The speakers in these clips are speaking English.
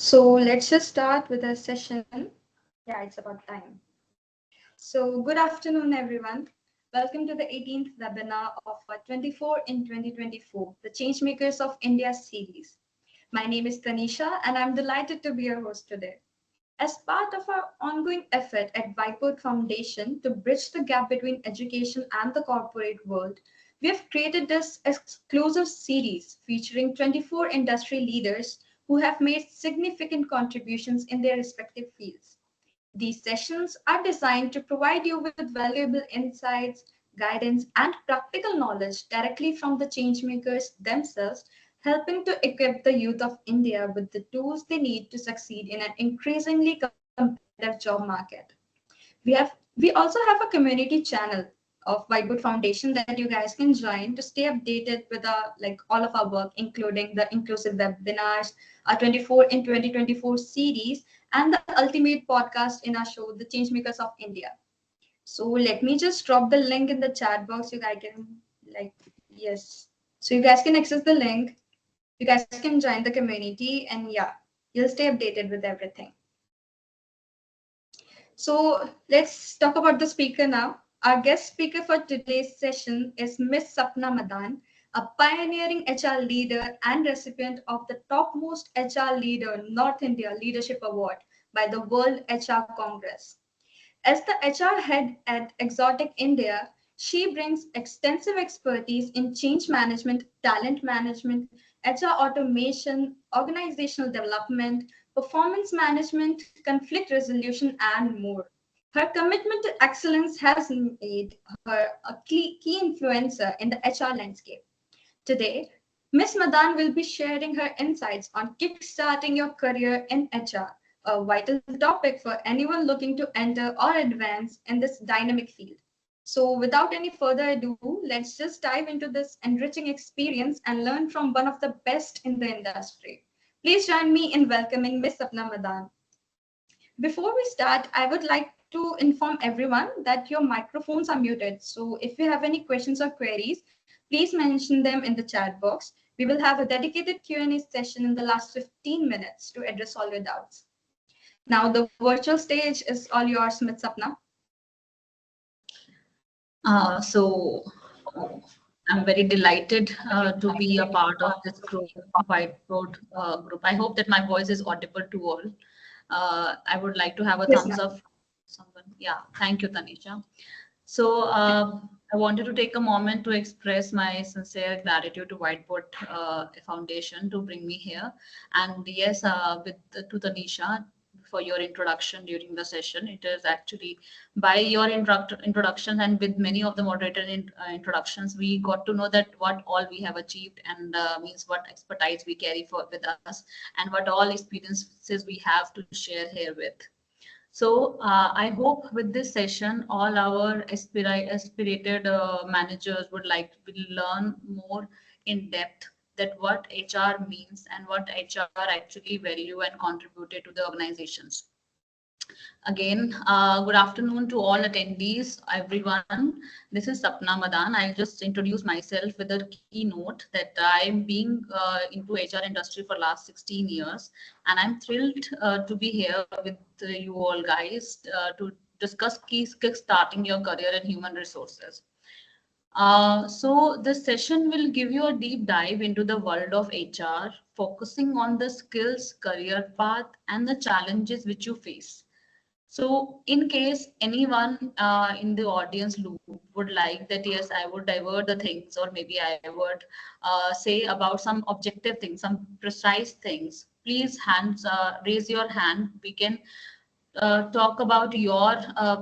So let's just start with a session. Yeah, it's about time. So good afternoon, everyone. Welcome to the 18th webinar of 24 in 2024, the Changemakers of India series. My name is Tanisha, and I'm delighted to be your host today. As part of our ongoing effort at Whiteboard Foundation to bridge the gap between education and the corporate world, we have created this exclusive series featuring 24 industry leaders who have made significant contributions in their respective fields. These sessions are designed to provide you with valuable insights, guidance, and practical knowledge directly from the changemakers themselves, helping to equip the youth of India with the tools they need to succeed in an increasingly competitive job market. We also have a community channel of Whiteboard Foundation that you guys can join to stay updated with all of our work, including the inclusive webinars, our 24 in 2024 series, and the ultimate podcast in our show, The Changemakers of India. So let me just drop the link in the chat box. You guys can yes. So you guys can access the link. You guys can join the community, and yeah, you'll stay updated with everything. So let's talk about the speaker now. Our guest speaker for today's session is Miss Sapna Madan, a pioneering HR leader and recipient of the topmost HR Leader North India Leadership Award by the World HR Congress. As the HR head at Exotic India, she brings extensive expertise in change management, talent management, HR automation, organizational development, performance management, conflict resolution, and more. Her commitment to excellence has made her a key influencer in the HR landscape. Today, Ms. Madan will be sharing her insights on kickstarting your career in HR, a vital topic for anyone looking to enter or advance in this dynamic field. So, without any further ado, let's just dive into this enriching experience and learn from one of the best in the industry. Please join me in welcoming Ms. Sapna Madan. Before we start, I would like to inform everyone that your microphones are muted. So if you have any questions or queries, please mention them in the chat box. We will have a dedicated Q&A session in the last 15 minutes to address all your doubts. Now the virtual stage is all yours, Ms. Sapna. So I'm very delighted to be a part of this group, Whiteboard group. I hope that my voice is audible to all. I would like to have a thumbs up. Someone, yeah, thank you, Tanisha. So I wanted to take a moment to express my sincere gratitude to Whiteboard Foundation to bring me here. And yes, to Tanisha, for your introduction during the session. It is actually by your introduction and with many of the moderator introductions, we got to know that what all we have achieved and means what expertise we carry with us and what all experiences we have to share here with. So I hope with this session, all our aspirated managers would like to learn more in depth that what HR means and what HR actually value and contributed to the organizations. Again, good afternoon to all attendees, everyone. This is Sapna Madan. I'll just introduce myself with a keynote that I'm being into HR industry for last 16 years. And I'm thrilled to be here with you all guys to discuss kickstarting your career in human resources. So this session will give you a deep dive into the world of HR, focusing on the skills, career path, and the challenges which you face. So in case anyone in the audience loop would like that, yes, I would divert the things, or maybe I would say about some objective things, some precise things, please raise your hand. We can talk about your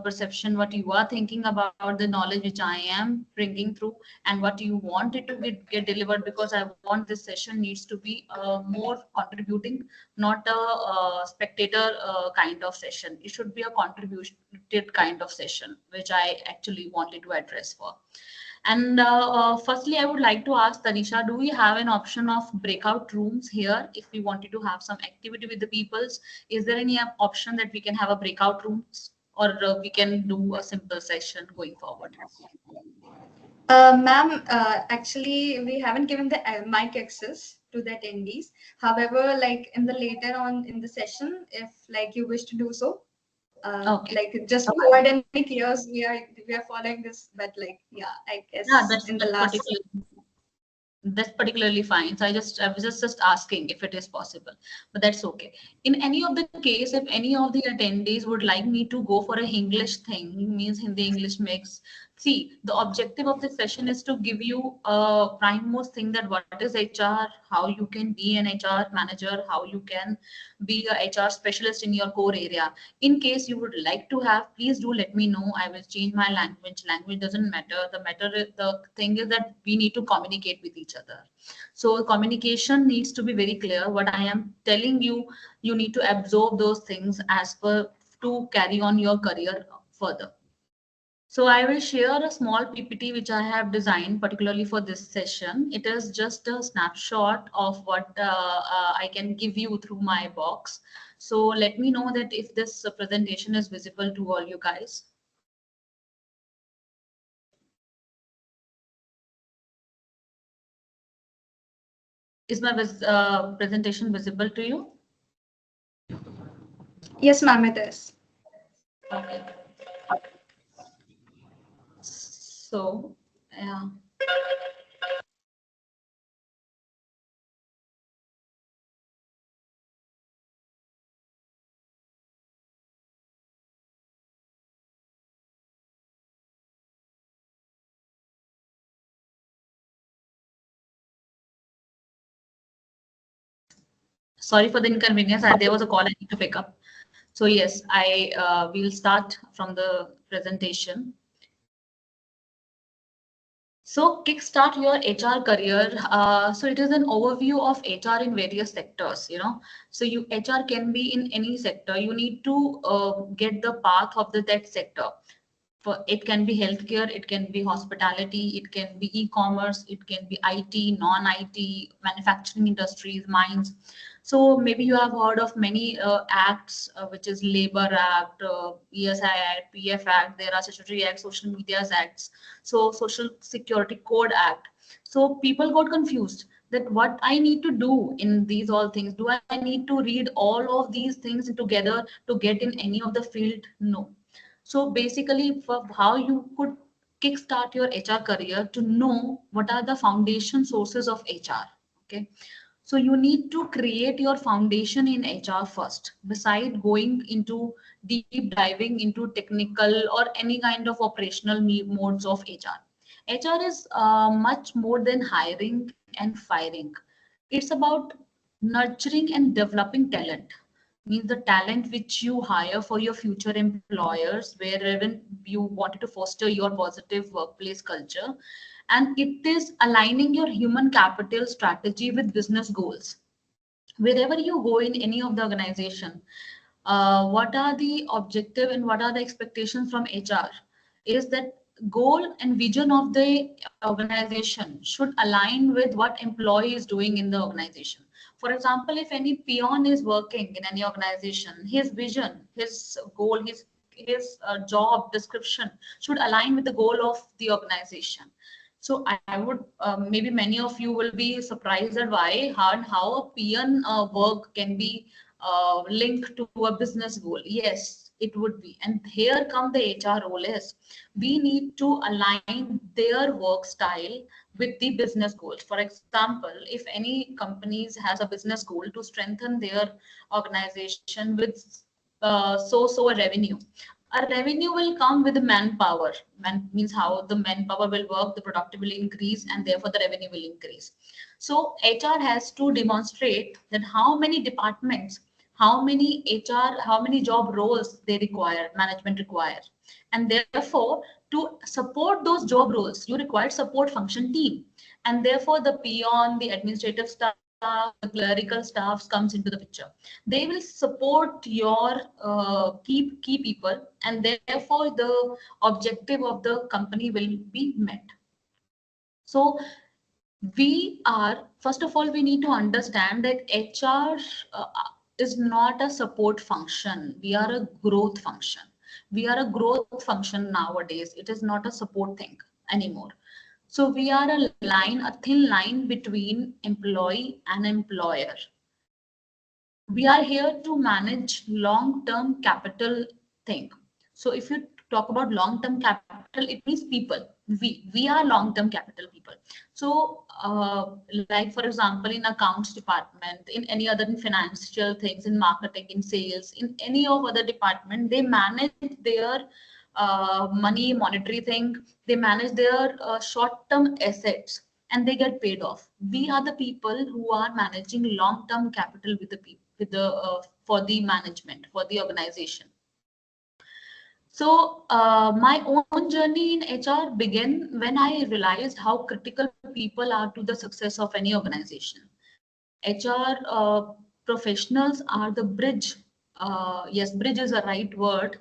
perception, what you are thinking about the knowledge which I am bringing through, and what you want it to get delivered. Because I want this session needs to be more contributing, not a spectator kind of session. It should be a contributed kind of session, which I actually wanted to address for. And firstly, I would like to ask Tanisha, do we have an option of breakout rooms here if we wanted to have some activity with the peoples? Is there any option that we can have a breakout rooms, or we can do a simple session going forward? Ma'am, actually, we haven't given the mic access to the attendees. However, like in the later on in the session, if like you wish to do so, Okay. like just to avoid any chaos, we are following this, but like yeah, I Yeah, guess in the that's last. particular. That's particularly fine. So I was just asking if it is possible, but that's okay. In any of the case, if any of the attendees would like me to go for a English thing, means Hindi English mix. See, the objective of this session is to give you a primemost thing that what is HR, how you can be an HR manager, how you can be a HR specialist in your core area. In case you would like to have, please do let me know. I will change my language. Language doesn't matter. The thing is that we need to communicate with each other. So communication needs to be very clear. What I am telling you, you need to absorb those things as per to carry on your career further. So I will share a small PPT which I have designed particularly for this session. It is just a snapshot of what I can give you through my box. So let me know that if this presentation is visible to all you guys. Is my presentation visible to you? Yes, ma'am, it is. Okay. So, yeah. Sorry for the inconvenience. There was a call I need to pick up. So yes, I will start from the presentation. So kickstart your HR career. So it is an overview of HR in various sectors, you know. So HR can be in any sector. You need to get the path of that sector. For it can be healthcare, it can be hospitality, it can be e-commerce, it can be IT, non-IT, manufacturing industries, mines. So maybe you have heard of many acts, which is Labor Act, ESI Act, PF Act. There are statutory acts, social medias acts, so Social Security Code Act. So people got confused that what I need to do in these all things. Do I need to read all of these things together to get in any of the field? No. So basically, for how you could kickstart your HR career to know what are the foundation sources of HR. Okay. So you need to create your foundation in HR first, beside going into deep diving into technical or any kind of operational modes of HR. HR is much more than hiring and firing. It's about nurturing and developing talent, means the talent which you hire for your future employers, wherever you wanted to foster your positive workplace culture. And it is aligning your human capital strategy with business goals. Wherever you go in any of the organization, what are the objective and what are the expectations from HR? Is that goal and vision of the organization should align with what employee is doing in the organization. For example, if any peon is working in any organization, his vision, his goal, his job description should align with the goal of the organization. So I would maybe many of you will be surprised at how a peon work can be linked to a business goal. Yes, it would be. And here come the HR role is we need to align their work style with the business goals. For example, if any companies has a business goal to strengthen their organization with so a revenue, a revenue will come with manpower. Man means how the manpower will work, the productivity will increase, and therefore the revenue will increase. So HR has to demonstrate that how many departments, how many HR, how many job roles they require, management require. And therefore, to support those job roles, you require support function team. And therefore, the peon, the administrative staff, the clerical staffs comes into the picture. They will support your key people, and therefore the objective of the company will be met. So we are, first of all, we need to understand that HR is not a support function. We are a growth function. We are a growth function nowadays. It is not a support thing anymore. So we are a thin line between employee and employer. We are here to manage long-term capital thing. So if you talk about long-term capital, it means people. We are long-term capital people. So like for example, in accounts department, in any other in financial things, in marketing, in sales, in any of other department, they manage their money, monetary thing. They manage their short-term assets and they get paid off. We are the people who are managing long-term capital with the people, with the for the management, for the organization. So my own journey in HR began when I realized how critical people are to the success of any organization. HR professionals are the bridge. Yes, bridge is a right word.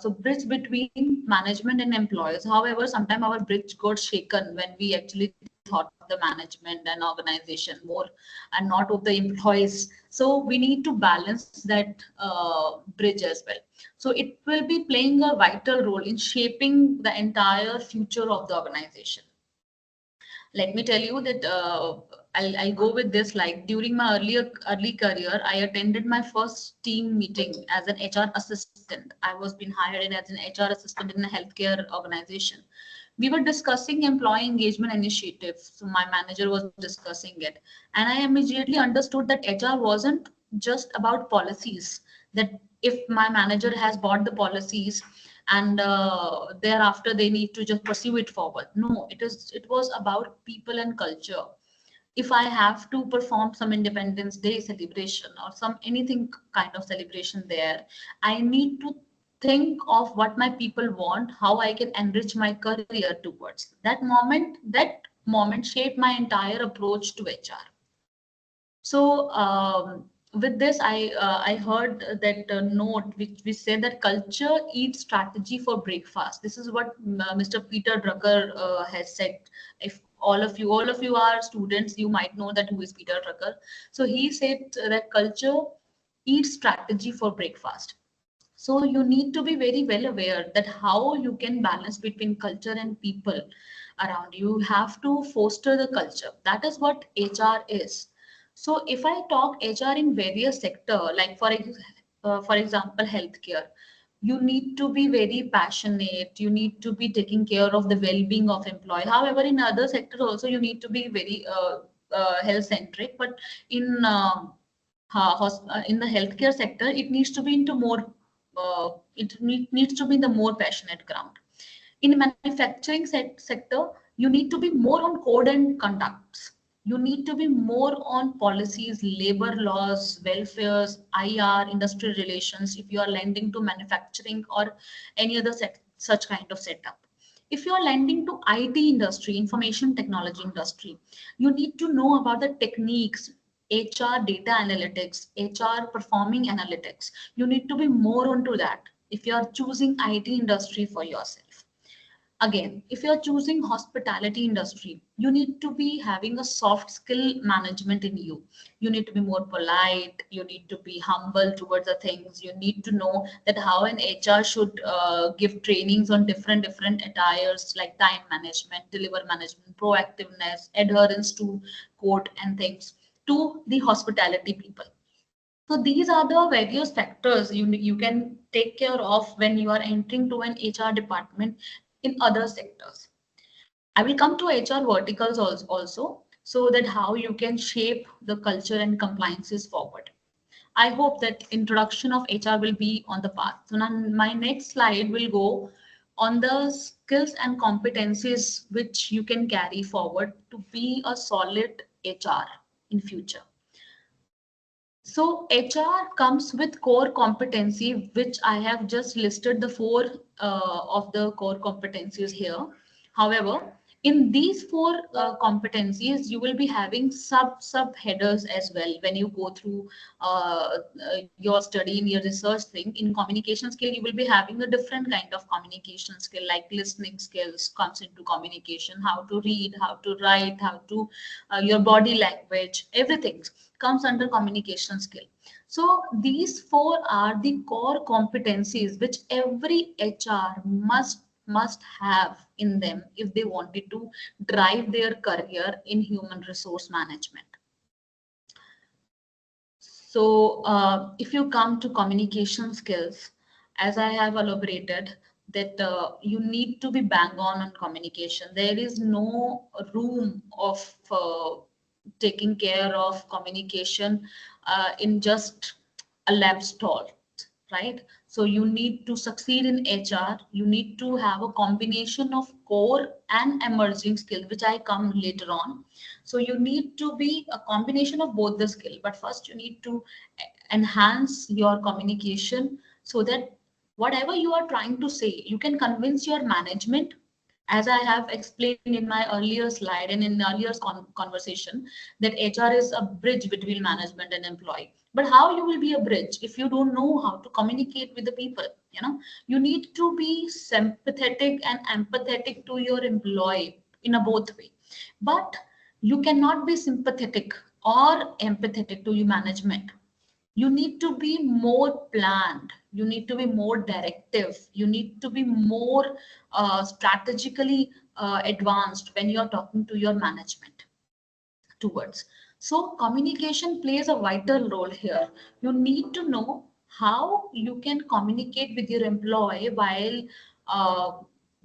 So bridge between management and employees. However, sometimes our bridge got shaken when we actually thought of the management and organization more and not of the employees. So we need to balance that bridge as well. So it will be playing a vital role in shaping the entire future of the organization. Let me tell you that I'll go with this. Like during my early career, I attended my first team meeting as an HR assistant. I was being hired in as an HR assistant in a healthcare organization. We were discussing employee engagement initiatives. So my manager was discussing it, and I immediately understood that HR wasn't just about policies. That if my manager has bought the policies and thereafter they need to just pursue it forward. No, it was about people and culture. If I have to perform some Independence Day celebration or some anything kind of celebration there, I need to think of what my people want, how I can enrich my career towards that moment shaped my entire approach to HR. So with this, I heard that note which said that culture eats strategy for breakfast. This is what Mr. Peter Drucker has said. If all of you are students, you might know that who is Peter Drucker. So he said that culture eats strategy for breakfast. So you need to be very well aware that how you can balance between culture and people around you. You have to foster the culture. That is what HR is. So if I talk HR in various sector, like for example, healthcare, you need to be very passionate. You need to be taking care of the well-being of employee. However, in other sectors also you need to be very health centric. But in in the healthcare sector, it needs to be into more. Needs to be the more passionate ground. In manufacturing sector, you need to be more on code and conducts. You need to be more on policies, labor laws, welfares, IR, industrial relations. If you are lending to manufacturing or any other such kind of setup. If you are lending to IT industry, information technology industry, you need to know about the techniques, HR data analytics, HR performing analytics. You need to be more onto that if you are choosing IT industry for yourself. Again, if you're choosing hospitality industry, you need to be having a soft skill management in you. You need to be more polite. You need to be humble towards the things. You need to know that how an HR should give trainings on different attires like time management, deliver management, proactiveness, adherence to code and things to the hospitality people. So these are the various factors you can take care of when you are entering to an HR department in other sectors. I will come to HR verticals also, so that how you can shape the culture and compliances forward. I hope that introduction of HR will be on the path. So now my next slide will go on the skills and competencies which you can carry forward to be a solid HR in future. So HR comes with core competency, which I have just listed the four of the core competencies here. However, in these four competencies, you will be having sub headers as well when you go through your study in your research thing. In communication skill, you will be having a different kind of communication skill, like listening skills comes into communication, how to read, how to write, how to your body language, everything comes under communication skill. So these four are the core competencies which every HR must must have in them if they wanted to drive their career in human resource management. So, if you come to communication skills, as I have elaborated, that you need to be bang on communication. There is no room of taking care of communication in just a lab stall, right? So you need to succeed in HR. You need to have a combination of core and emerging skill, which I come later on. So you need to be a combination of both the skill, but first you need to enhance your communication so that whatever you are trying to say, you can convince your management. As I have explained in my earlier slide and in the earlier conversation, that HR is a bridge between management and employee. But how you will be a bridge if you don't know how to communicate with the people? You need to be sympathetic and empathetic to your employee in a both way. But you cannot be sympathetic or empathetic to your management. You need to be more planned, you need to be more directive, you need to be more strategically advanced when you're talking to your management towards. So communication plays a vital role here. You need to know how you can communicate with your employee while uh,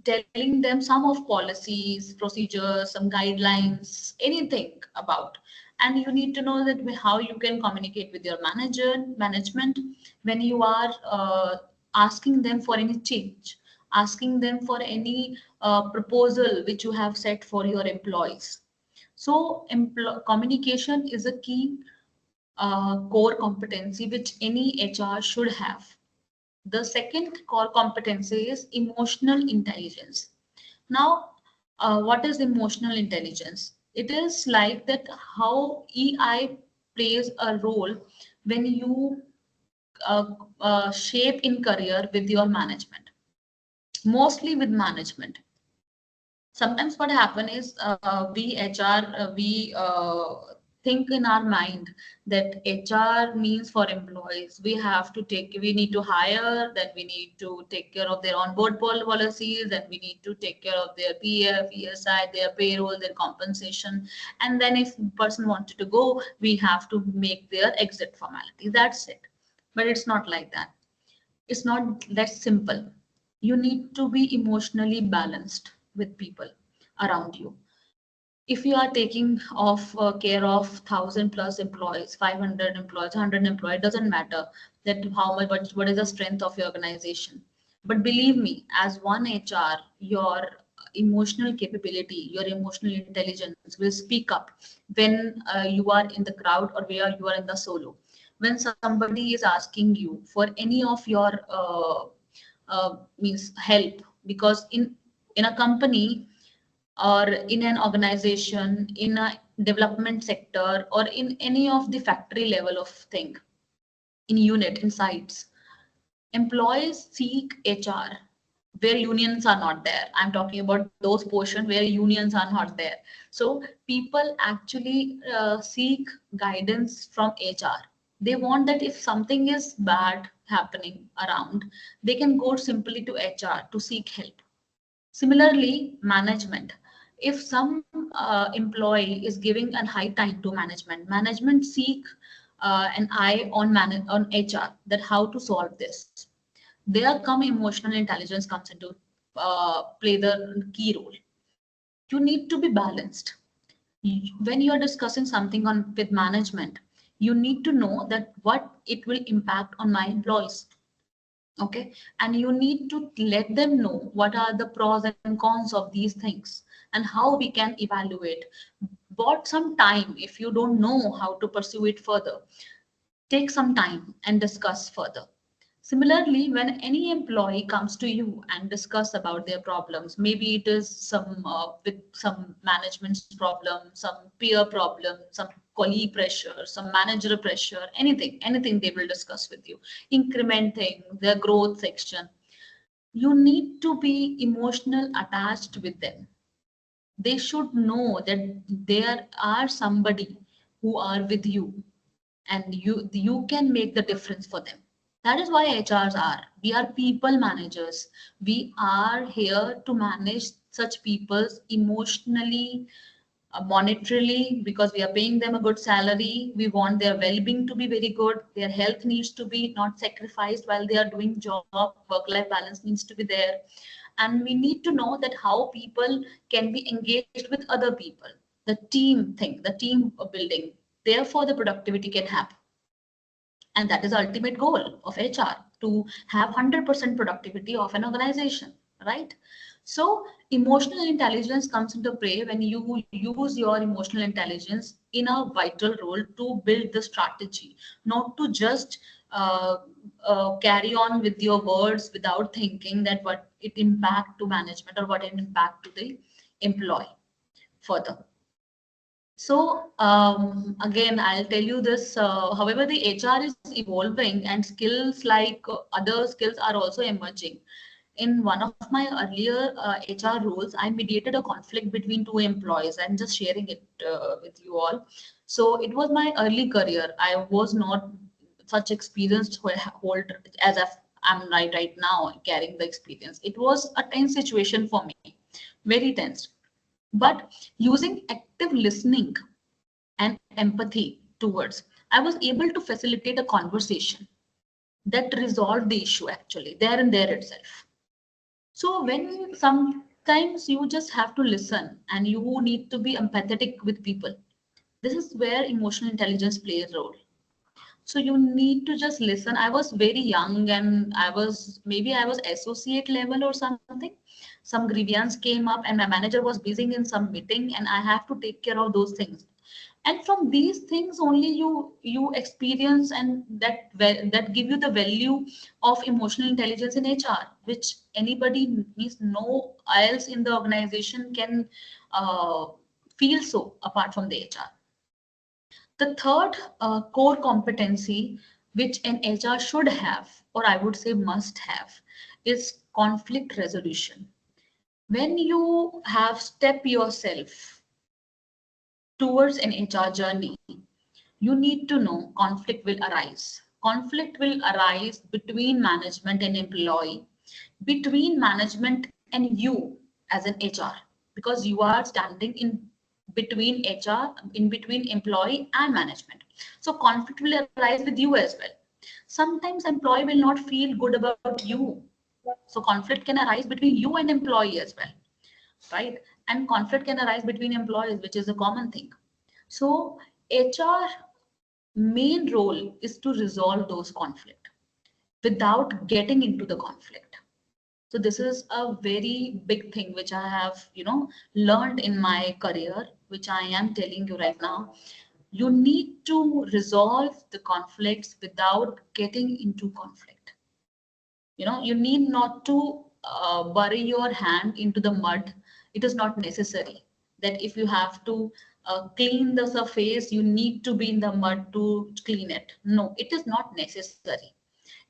telling them some of policies, procedures, some guidelines, anything about. And you need to know that how you can communicate with your management when you are asking them for any change, asking them for any proposal which you have set for your employees. So, communication is a key core competency which any HR should have. The second core competency is emotional intelligence. Now, what is emotional intelligence? It is like that how EI plays a role when you shape in career with your management, mostly with management. Sometimes what happen is we HR think in our mind that HR means for employees we have to take, we need to hire, then we need to take care of their onboard policies, then we need to take care of their PF, ESI, their payroll, their compensation, and then if person wanted to go, we have to make their exit formality. That's it. But it's not like that. It's not that simple. You need to be emotionally balanced with people around you. If you are taking of care of 1,000 plus employees, 500 employees, 100 employees, doesn't matter that how much, what is the strength of your organization. But believe me, as one HR, your emotional capability, your emotional intelligence will speak up when you are in the crowd or where you are in the solo. When somebody is asking you for any of your means help, because in a company or in an organization, in a development sector, or in any of the factory level of thing, in unit, in sites, employees seek HR where unions are not there. I'm talking about those portions where unions are not there. So people actually seek guidance from HR. They want that if something is bad happening around, they can go simply to HR to seek help. Similarly, management. If some employee is giving a high time to management, management seek an eye on on HR that how to solve this. There come emotional intelligence comes into play the key role. You need to be balanced. When you are discussing something on with management, you need to know that what it will impact on my employees. Okay, and you need to let them know what are the pros and cons of these things and how we can evaluate. Bought some time. If you don't know how to pursue it further, take some time and discuss further. Similarly, when any employee comes to you and discuss about their problems, maybe it is some with some management's problem, some peer problem, some colleague pressure, some manager pressure, anything they will discuss with you, incrementing their growth section. You need to be emotional attached with them. They should know that there are somebody who are with you and you can make the difference for them. That is why HRs are. We are people managers. We are here to manage such people's emotionally, monetarily, because we are paying them a good salary. We want their well-being to be very good. Their health needs to be not sacrificed while they are doing job. Work-life balance needs to be there. And we need to know that how people can be engaged with other people. The team thing, the team building. Therefore, the productivity can happen, and that is the ultimate goal of HR, to have 100% productivity of an organization, right? So emotional intelligence comes into play when you use your emotional intelligence in a vital role to build the strategy, not to just carry on with your words without thinking that what it impact to management or what it impact to the employee further. So again, I'll tell you this. However, the HR is evolving, and skills like other skills are also emerging. In one of my earlier HR roles, I mediated a conflict between two employees. I'm just sharing it with you all. So it was my early career. I was not such experienced hold as I'm right now carrying the experience. It was a tense situation for me, very tense. But using active listening and empathy towards, I was able to facilitate a conversation that resolved the issue actually there and there itself. So when sometimes you just have to listen and you need to be empathetic with people, this is where emotional intelligence plays a role. So you need to just listen. I was very young, and I was associate level or something. Some grievance came up and my manager was busy in some meeting, and I have to take care of those things. And from these things only you experience, and that give you the value of emotional intelligence in HR, which anybody needs no else in the organization can uh, feel so apart from the HR. The third core competency which an HR should have, or I would say must have, is conflict resolution. When you have step yourself towards an HR journey, you need to know conflict will arise. Conflict will arise between management and employee, between management and you as an HR, because you are standing in between HR, in between employee and management. So conflict will arise with you as well. Sometimes employee will not feel good about you. So conflict can arise between you and employee as well, right? And conflict can arise between employees, which is a common thing. So HR main role is to resolve those conflict without getting into the conflict. So this is a very big thing which I have, learned in my career, which I am telling you right now. You need to resolve the conflicts without getting into conflict. You need not to bury your hand into the mud. It is not necessary that if you have to clean the surface, you need to be in the mud to clean it. No, it is not necessary.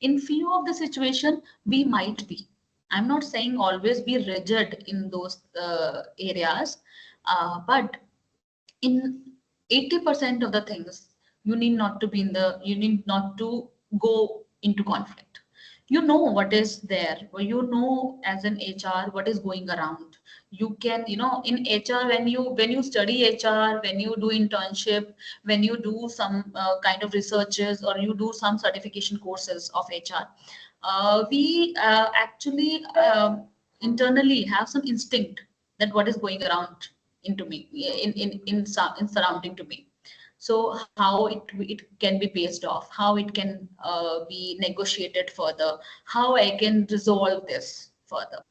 In few of the situation, we might be. I'm not saying always be rigid in those areas, but in 80% of the things, you need not to go into conflict. You know what is there, or as an HR what is going around. You can, in HR, when you study HR, when you do internship, when you do some kind of researches, or you do some certification courses of HR, we actually internally have some instinct that what is going around into me, in surrounding to me. So how it can be based off, how it can be negotiated further, how I can resolve this further.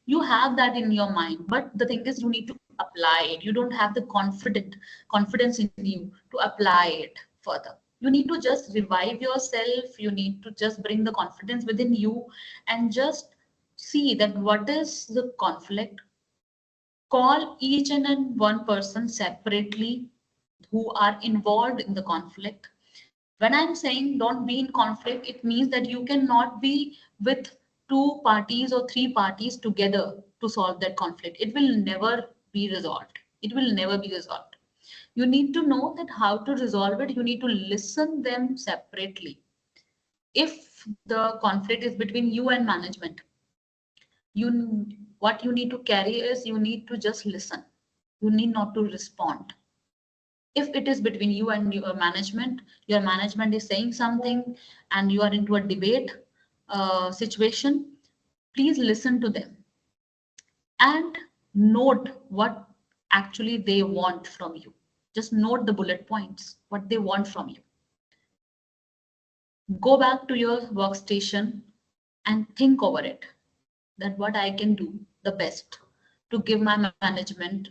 You have that in your mind, but the thing is you need to apply it. You don't have the confidence in you to apply it further. You need to just revive yourself. You need to just bring the confidence within you and just see that what is the conflict. Call each and one person separately who are involved in the conflict. When I'm saying don't be in conflict, it means that you cannot be with two parties or three parties together to solve that conflict. It will never be resolved. It will never be resolved. You need to know that how to resolve it. You need to listen them separately. If the conflict is between you and management, what you need to carry is you need to just listen. You need not to respond. If it is between you and your management is saying something and you are into a debate situation, please listen to them and note what actually they want from you. Just note the bullet points, what they want from you. Go back to your workstation and think over it, that what I can do the best to give my management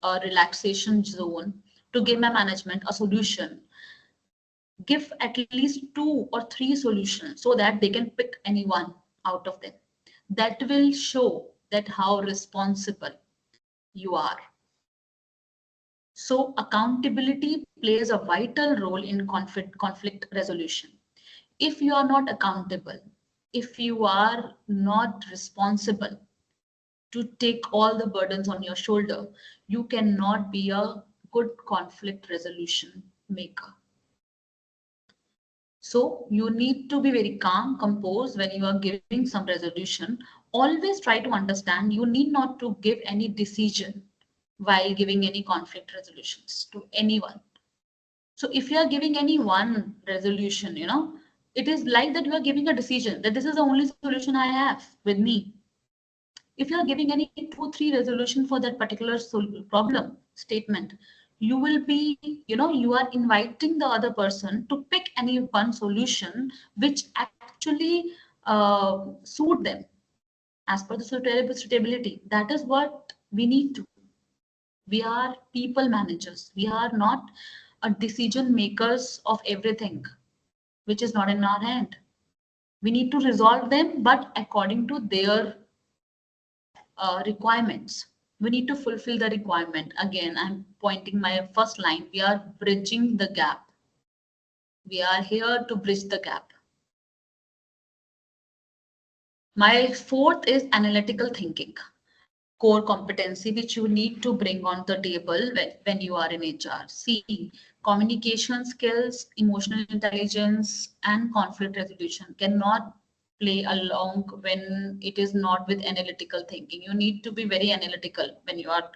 a relaxation zone, to give my management a solution. Give at least 2 or 3 solutions so that they can pick any one out of them. That will show that how responsible you are. So accountability plays a vital role in conflict resolution. If you are not accountable, if you are not responsible to take all the burdens on your shoulder, you cannot be a good conflict resolution maker. So you need to be very calm, composed when you are giving some resolution. Always try to understand you need not to give any decision while giving any conflict resolutions to anyone. So if you are giving any one resolution, it is like that you are giving a decision that this is the only solution I have with me. If you are giving any 2 3 resolution for that particular problem statement, you will be, you are inviting the other person to pick any one solution which actually suit them as per the suitability. That is what we need to. We are people managers. We are not a decision makers of everything which is not in our hand. We need to resolve them, but according to their requirements. We need to fulfill the requirement. Again, I'm pointing my first line. We are bridging the gap. We are here to bridge the gap. My fourth is analytical thinking, core competency which you need to bring on the table when you are in HR. See, communication skills, emotional intelligence, and conflict resolution cannot play along when it is not with analytical thinking. You need to be very analytical when you are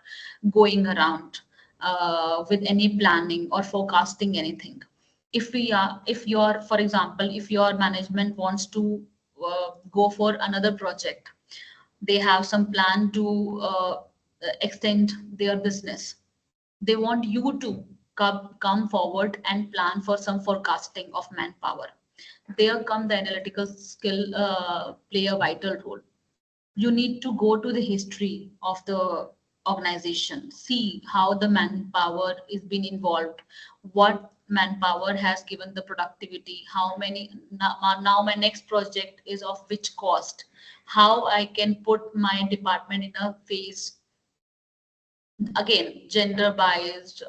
going around with any planning or forecasting anything. If your, for example, if your management wants to go for another project, they have some plan to extend their business, they want you to come forward and plan for some forecasting of manpower. There come the analytical skill play a vital role. You need to go to the history of the organization, see how the manpower is been involved, what manpower has given the productivity, how many now my next project is of which cost, how I can put my department in a phase. Again, gender biased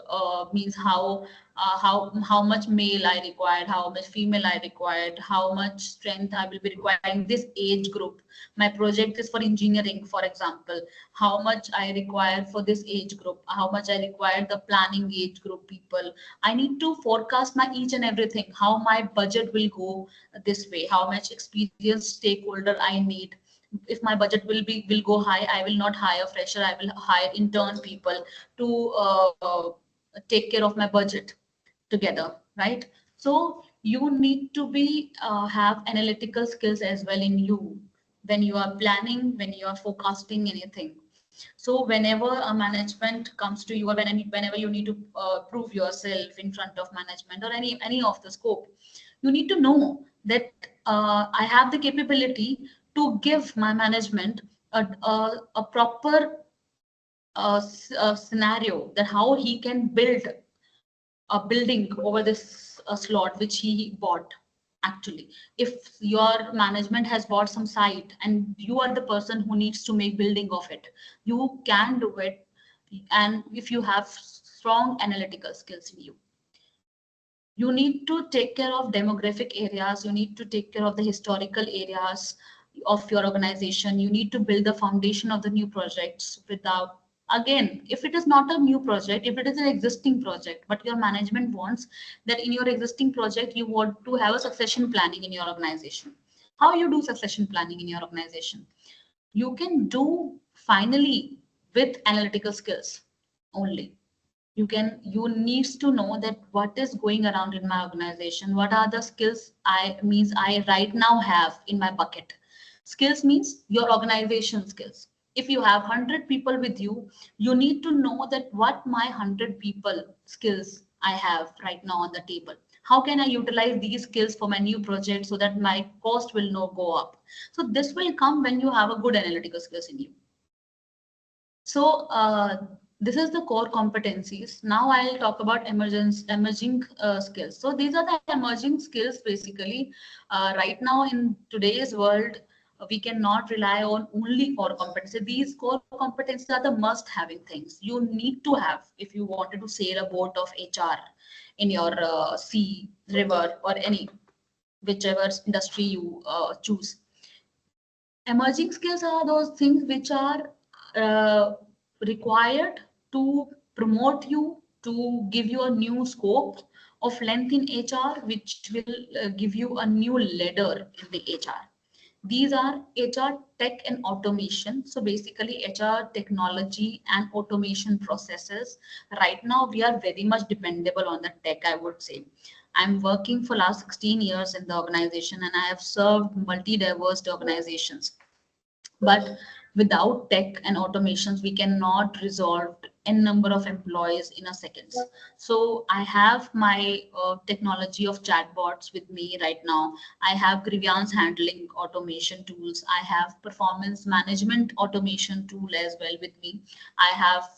means how much male I required, how much female I required, how much strength I will be requiring this age group. My project is for engineering, for example, how much I require for this age group, how much I require the planning age group people. I need to forecast my each and everything, how my budget will go this way, how much experienced stakeholder I need. If my budget will go high, I will not hire fresher, I will hire intern people to take care of my budget together, right? So you need to be have analytical skills as well in you when you are planning, when you are forecasting anything. So whenever a management comes to you, or whenever you need to prove yourself in front of management or any of the scope, you need to know that I have the capability to give my management a proper scenario that how he can build a building over this slot which he bought. Actually, if your management has bought some site and you are the person who needs to make building of it, you can do it. And if you have strong analytical skills in you, you need to take care of demographic areas, you need to take care of the historical areas of your organization, you need to build the foundation of the new projects. Without, again, if it is not a new project, if it is an existing project but your management wants that in your existing project you want to have a succession planning in your organization, How you do succession planning in your organization? You can do finally with analytical skills only. You needs to know that what is going around in my organization, what are the skills I right now have in my bucket. Skills means your organization skills. If you have 100 people with you, you need to know that what my 100 people skills I have right now on the table. How can I utilize these skills for my new project so that my cost will not go up? So this will come when you have a good analytical skills in you. So this is the core competencies. Now I'll talk about emerging skills. So these are the emerging skills basically. Right now in today's world, we cannot rely on only core competencies. These core competencies are the must-having things you need to have if you wanted to sail a boat of HR in your sea, river, or any whichever industry you choose. Emerging skills are those things which are required to promote you, to give you a new scope of length in HR, which will give you a new ladder in the HR. These are HR tech and automation. So basically HR technology and automation processes. Right now we are very much dependable on the tech, I would say. I'm working for last 16 years in the organization and I have served multi-diverse organizations. But without tech and automations, we cannot resolve n number of employees in a second. So I have my technology of chatbots with me right now. I have grievance handling automation tools. I have performance management automation tool as well with me. I have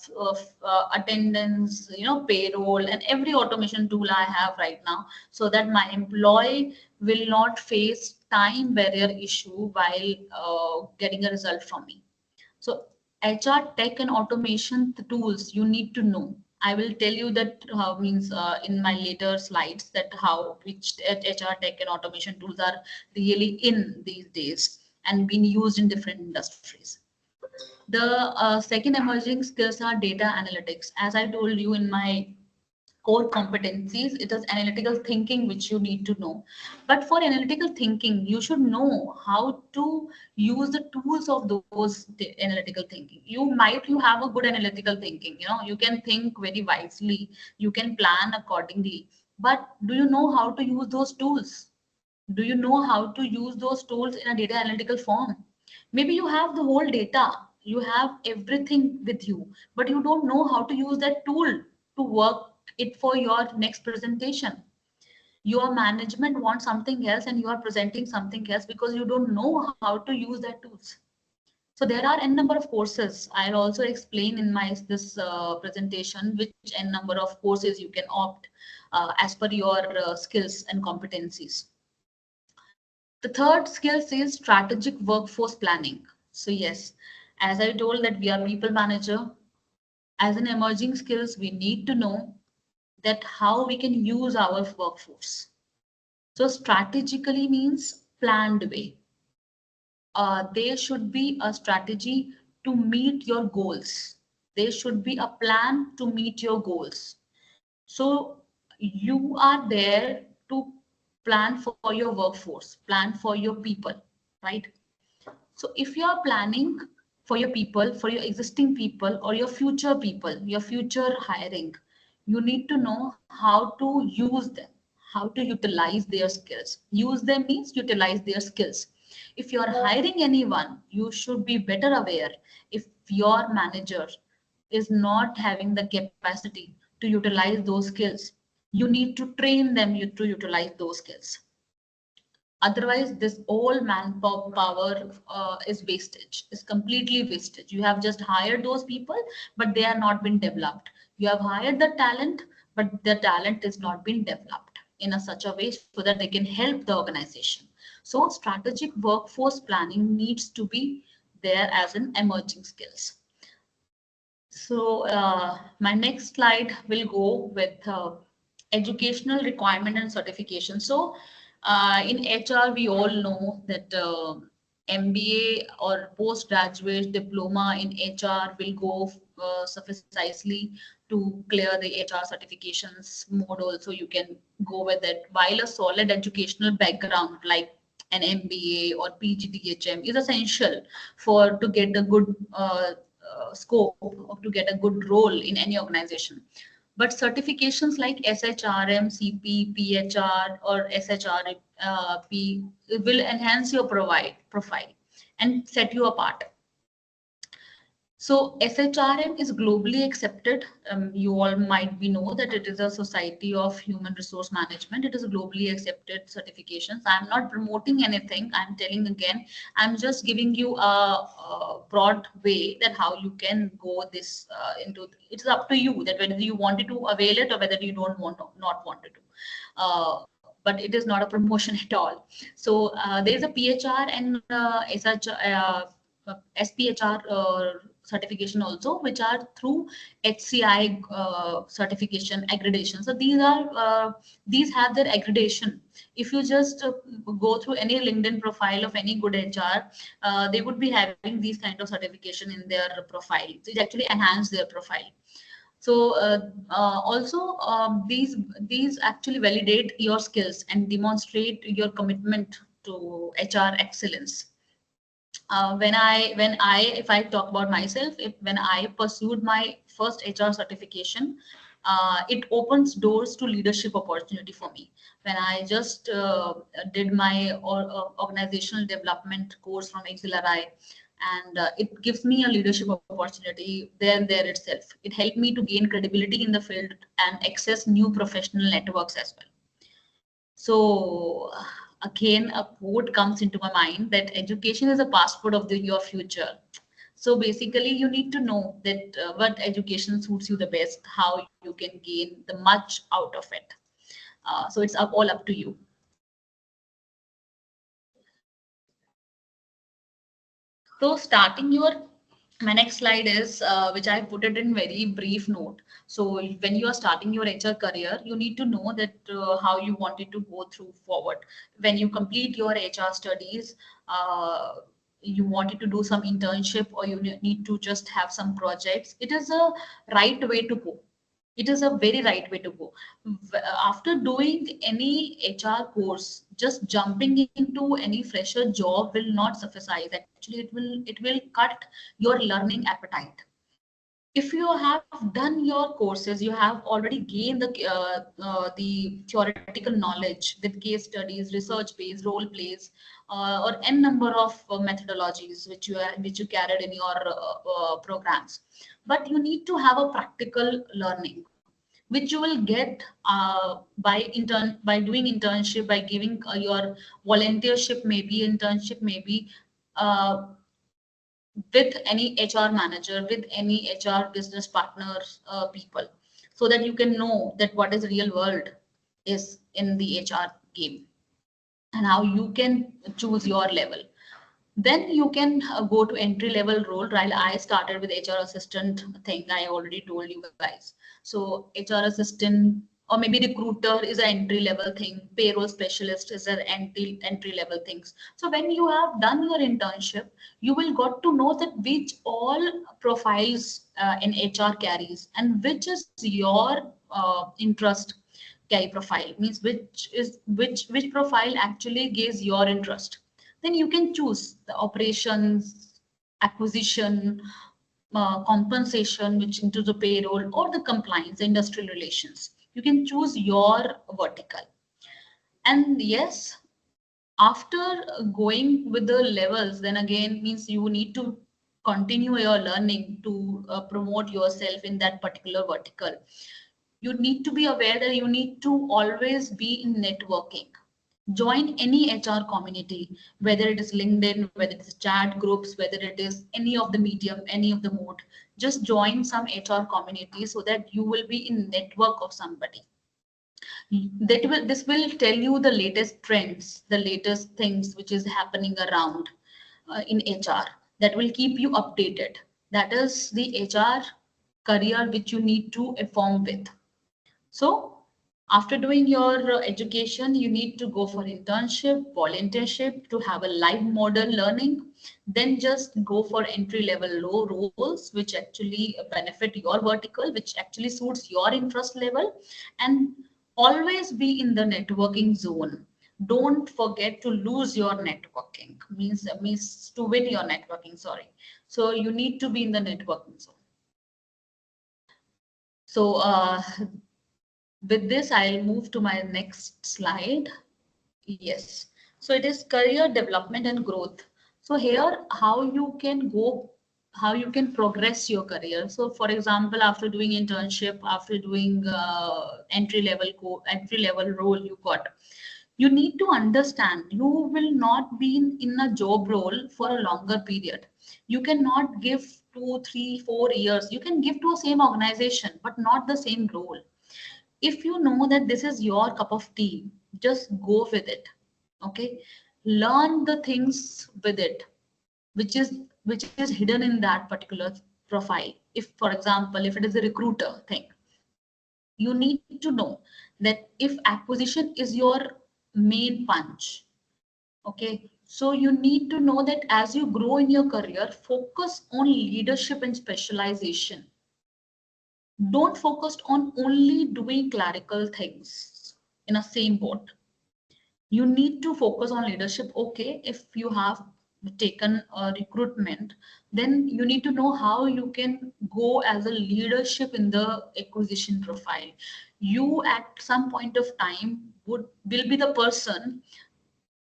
attendance, payroll, and every automation tool I have right now, so that my employee will not face time barrier issue while getting a result from me. So HR tech and automation tools you need to know. I will tell you that means in my later slides that how which HR tech and automation tools are really in these days and being used in different industries. The second emerging skills are data analytics. As I told you in my core competencies, it is analytical thinking which you need to know. But for analytical thinking you should know how to use the tools of those analytical thinking. You have a good analytical thinking, you can think very wisely, you can plan accordingly, but do you know how to use those tools? Do you know how to use those tools in a data analytical form? Maybe you have the whole data, you have everything with you, but you don't know how to use that tool to work it for your next presentation. Your management wants something else and you are presenting something else because you don't know how to use that tools. So there are n number of courses. I'll also explain in my this presentation which n number of courses you can opt as per your skills and competencies. The third skills is strategic workforce planning. So yes, as I told that we are people manager, as an emerging skills, we need to know that how we can use our workforce. So strategically means planned way. There should be a strategy to meet your goals. There should be a plan to meet your goals. So you are there to plan for your workforce, plan for your people, right? So if you are planning for your people, for your existing people or your future people, your future hiring, you need to know how to use them, how to utilize their skills. Use them means utilize their skills. If you are hiring anyone, you should be better aware if your manager is not having the capacity to utilize those skills. You need to train them to utilize those skills. Otherwise, this all manpower is wastage, is completely wastage. You have just hired those people, but they are not been developed. You have hired the talent, but the talent is not been developed in a such a way so that they can help the organization. So strategic workforce planning needs to be there as an emerging skills. So my next slide will go with educational requirement and certification. So in HR, we all know that MBA or postgraduate diploma in HR will go sufficiently to clear the HR certifications mode. Also, you can go with it. While a solid educational background like an MBA or PGDHM is essential for to get a good scope or to get a good role in any organization. But certifications like SHRM, CP, PHR, or SHRP will enhance your profile and set you apart. So SHRM is globally accepted. You all might be know that it is a Society of Human Resource Management. It is a globally accepted certifications. I'm not promoting anything. I'm telling again. I'm just giving you a broad way that how you can go this into. It's up to you that whether you wanted to avail it or whether you don't want to, not wanted to. But it is not a promotion at all. So there is a PHR and SPHR certification also, which are through HCI certification accreditation. So these have their accreditation. If you just go through any LinkedIn profile of any good HR, they would be having these kind of certification in their profile. So it actually enhance their profile. So also these actually validate your skills and demonstrate your commitment to HR excellence. If I talk about myself, when I pursued my first HR certification, it opens doors to leadership opportunity for me. When I just did my organizational development course from XLRI, and it gives me a leadership opportunity there itself. It helped me to gain credibility in the field and access new professional networks as well. So again, a quote comes into my mind that education is a passport of your future. So basically, you need to know that what education suits you the best, how you can gain the much out of it. So it's all up to you. So starting your, my next slide is which I put it in very brief note. So when you are starting your HR career, you need to know that how you want it to go through forward. When you complete your HR studies, you wanted to do some internship or you need to just have some projects. It is a right way to go. It is a very right way to go. After doing any HR course, just jumping into any fresher job will not suffice. Actually, it will cut your learning appetite. If you have done your courses, you have already gained the theoretical knowledge with case studies, research based role plays, or n number of methodologies which you carried in your programs. But you need to have a practical learning which you will get by doing internship, by giving your volunteership, maybe internship, maybe uh, with any HR manager, with any HR business partners, people, so that you can know that what is real world is in the HR game and how you can choose your level. Then you can go to entry level role. While I started with HR assistant thing, I already told you guys. So HR assistant or maybe recruiter is an entry level thing. Payroll specialist is an entry level things. So when you have done your internship, you will got to know that which all profiles in HR carries and which is your interest carry profile, means which profile actually gives your interest. Then you can choose the operations, acquisition, compensation, which into the payroll or the compliance, industrial relations. You can choose your vertical. And yes, after going with the levels, then again means you need to continue your learning to promote yourself in that particular vertical. You need to be aware that you need to always be in networking. Join any HR community, whether it is LinkedIn, whether it is chat groups, whether it is any of the medium, any of the mode. Just join some HR community so that you will be in network of somebody. This will tell you the latest trends, the latest things which is happening around in HR. That will keep you updated. That is the HR career which you need to inform with. So after doing your education, you need to go for internship, volunteership to have a live model learning. Then just go for entry level low roles, which actually benefit your vertical, which actually suits your interest level, and always be in the networking zone. Don't forget to lose your networking, means to win your networking, sorry. So you need to be in the networking zone. So with this, I'll move to my next slide. Yes. So it is career development and growth. So here, how you can progress your career. So for example, after doing internship, after doing entry level role you got, you need to understand you will not be in a job role for a longer period. You cannot give 2, 3, 4 years. You can give to a same organization, but not the same role. If you know that this is your cup of tea, just go with it. Okay, learn the things with it, which is hidden in that particular profile. If for example, if it is a recruiter thing, you need to know that if acquisition is your main punch, okay, so you need to know that as you grow in your career, focus on leadership and specialization. Don't focus on only doing clerical things in a same boat. You need to focus on leadership. Okay, if you have taken a recruitment, then you need to know how you can go as a leadership in the acquisition profile. You at some point of time will be the person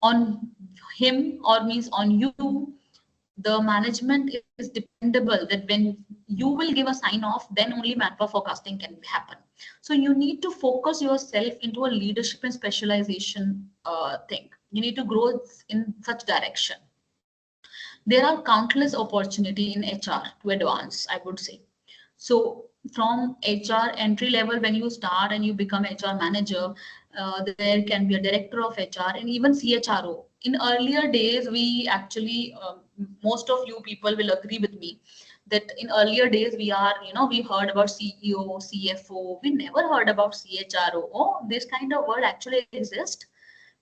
on him or means on you. The management is dependable that when you will give a sign off, then only manpower forecasting can happen. So you need to focus yourself into a leadership and specialization thing. You need to grow in such direction. There are countless opportunity in HR to advance, I would say. So from HR entry level, when you start and you become HR manager, there can be a director of HR and even CHRO. In earlier days, we actually, most of you people will agree with me that in earlier days, we heard about CEO, CFO. We never heard about CHRO. Oh, this kind of word actually exists.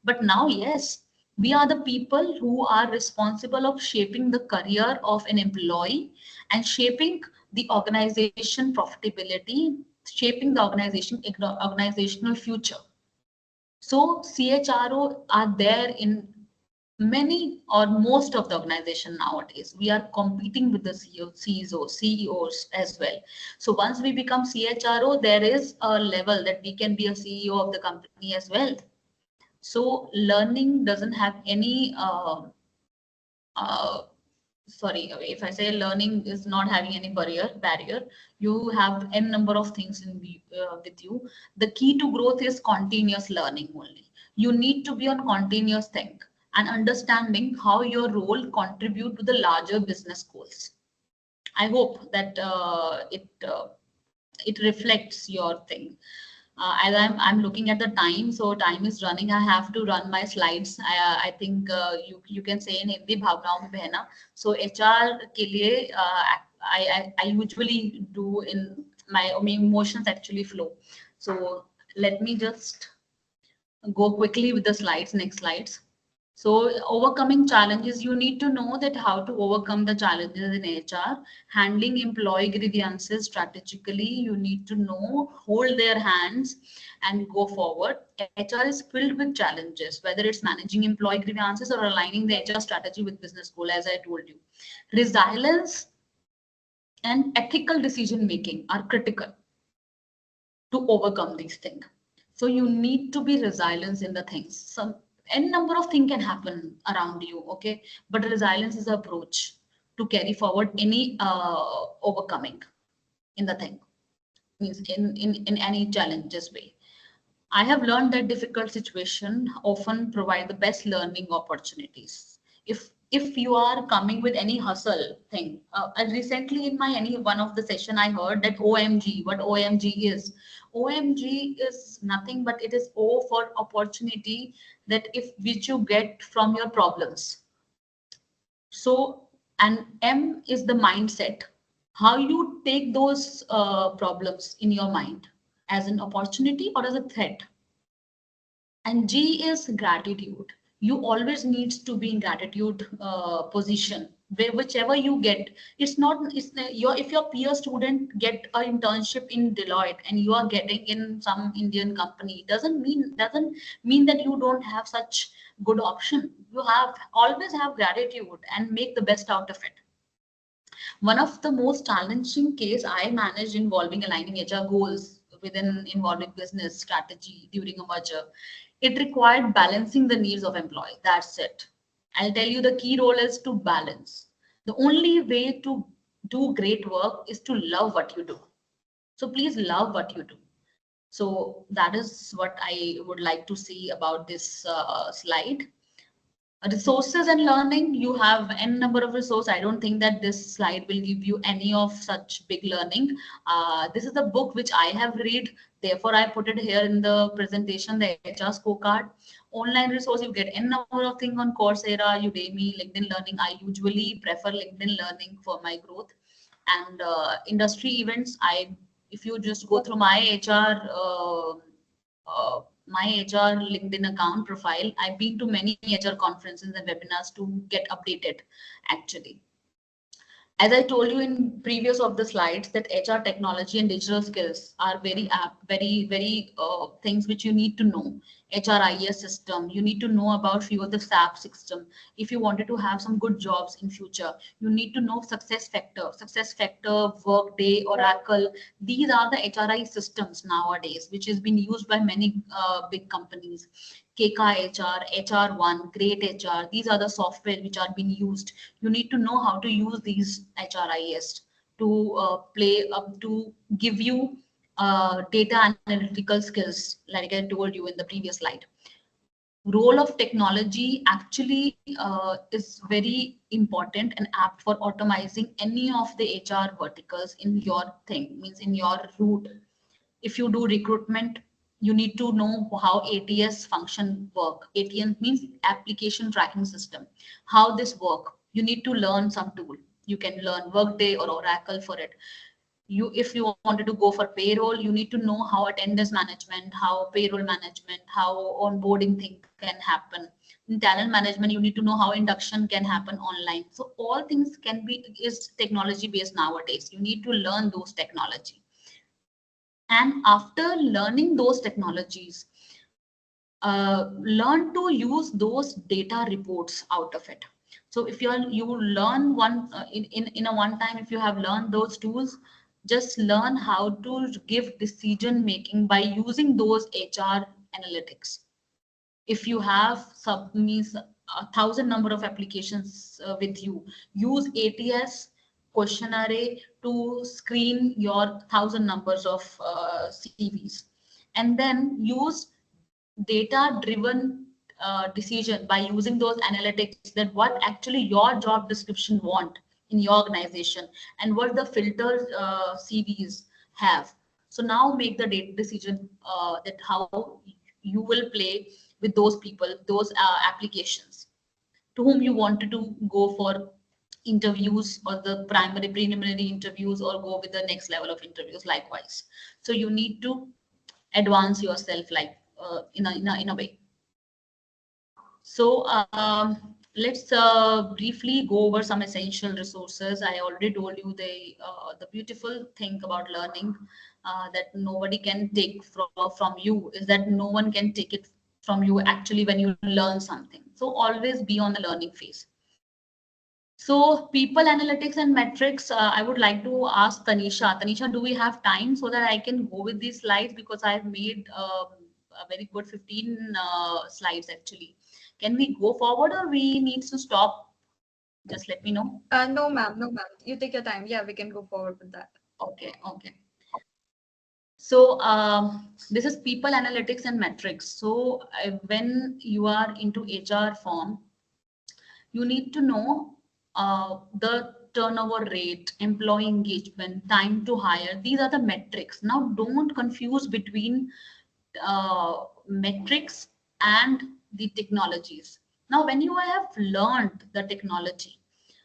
But now, yes, we are the people who are responsible of shaping the career of an employee and shaping the organization profitability, shaping the organizational future. So CHRO are there in many or most of the organization nowadays. We are competing with the CEOs as well. So once we become CHRO, there is a level that we can be a CEO of the company as well. So learning doesn't have any uh, sorry, if I say learning is not having any barrier, you have n number of things with you. The key to growth is continuous learning only. You need to be on continuous think and understanding how your role contribute to the larger business goals. I hope that it reflects your thing. As I'm looking at the time, so time is running. I have to run my slides. I think you can say in Hindi भावनाओं में बहना. So HR के लिए I usually do in my emotions actually flow. So let me just go quickly with the slides. Next slides. So overcoming challenges, you need to know that how to overcome the challenges in HR, handling employee grievances strategically. You need to know, hold their hands and go forward. HR is filled with challenges, whether it's managing employee grievances or aligning the HR strategy with business goal, as I told you. Resilience and ethical decision making are critical to overcome these things. So you need to be resilient in the things. Some n number of things can happen around you, okay? But resilience is the approach to carry forward any overcoming in the thing, means in any challenges way. I have learned that difficult situation often provide the best learning opportunities. If you are coming with any hustle thing, recently in my any one of the session I heard that OMG, what OMG is. OMG is nothing but it is O for opportunity, that if which you get from your problems. So and M is the mindset, how you take those problems in your mind as an opportunity or as a threat. And G is gratitude. You always needs to be in gratitude position whichever you get. It's not, it's your, if your peer student get an internship in Deloitte and you are getting in some Indian company, doesn't mean that you don't have such good option. You have always have gratitude and make the best out of it. One of the most challenging case I managed involving aligning HR goals within involving business strategy during a merger. It required balancing the needs of employees. That's it. I'll tell you the key role is to balance. The only way to do great work is to love what you do. So please love what you do. So that is what I would like to see about this slide. Resources and learning, you have n number of resources. I don't think that this slide will give you any of such big learning. This is the book which I have read, therefore I put it here in the presentation, the HR scorecard. Online resource, you get n number of things on Coursera, Udemy, LinkedIn Learning. I usually prefer LinkedIn Learning for my growth. And industry events, I, if you just go through my HR my HR LinkedIn account profile, I've been to many HR conferences and webinars to get updated actually. As I told you in previous of the slides, that HR technology and digital skills are very very things which you need to know. HRIS system, you need to know about few of the SAP system. If you wanted to have some good jobs in future, you need to know success factor, Workday, Oracle. These are the HRI systems nowadays, which has been used by many big companies. KK HR1, Great HR. These are the software which are being used. You need to know how to use these HRIS to play up to give you data analytical skills, like I told you in the previous slide. Role of technology actually is very important and apt for automizing any of the HR verticals in your thing, means in your route. If you do recruitment, you need to know how ATS function work. ATS means application tracking system, how this work. You need to learn some tool. You can learn Workday or Oracle for it. You, if you wanted to go for payroll, you need to know how attendance management, how payroll management, how onboarding thing can happen. In talent management, you need to know how induction can happen online. So all things can be, is technology based nowadays. You need to learn those technology. And after learning those technologies, learn to use those data reports out of it. So if you learn one in a one time, if you have learned those tools, just learn how to give decision making by using those HR analytics. If you have sub means 1,000 number of applications with you, use ATS questionnaire to screen your 1,000 numbers of CVs, and then use data driven decision by using those analytics, that what actually your job description want in your organization and what the filters CVs have. So now make the data decision that how you will play with those people, those applications, to whom you wanted to go for interviews or the primary preliminary interviews, or go with the next level of interviews likewise. So you need to advance yourself like in a way. So let's briefly go over some essential resources. I already told you the beautiful thing about learning that nobody can take from you is that no one can take it from you actually when you learn something. So always be on the learning phase. So people analytics and metrics, I would like to ask Tanisha. Tanisha, do we have time so that I can go with these slides, because I've made a very good 15 slides actually. Can we go forward or we need to stop? Just let me know. No, ma'am. No, ma'am. You take your time. Yeah, we can go forward with that. Okay, okay. So this is people analytics and metrics. So when you are into HR form, you need to know the turnover rate, employee engagement, time to hire. These are the metrics. Now, don't confuse between metrics and the technologies. Now, when you have learned the technology,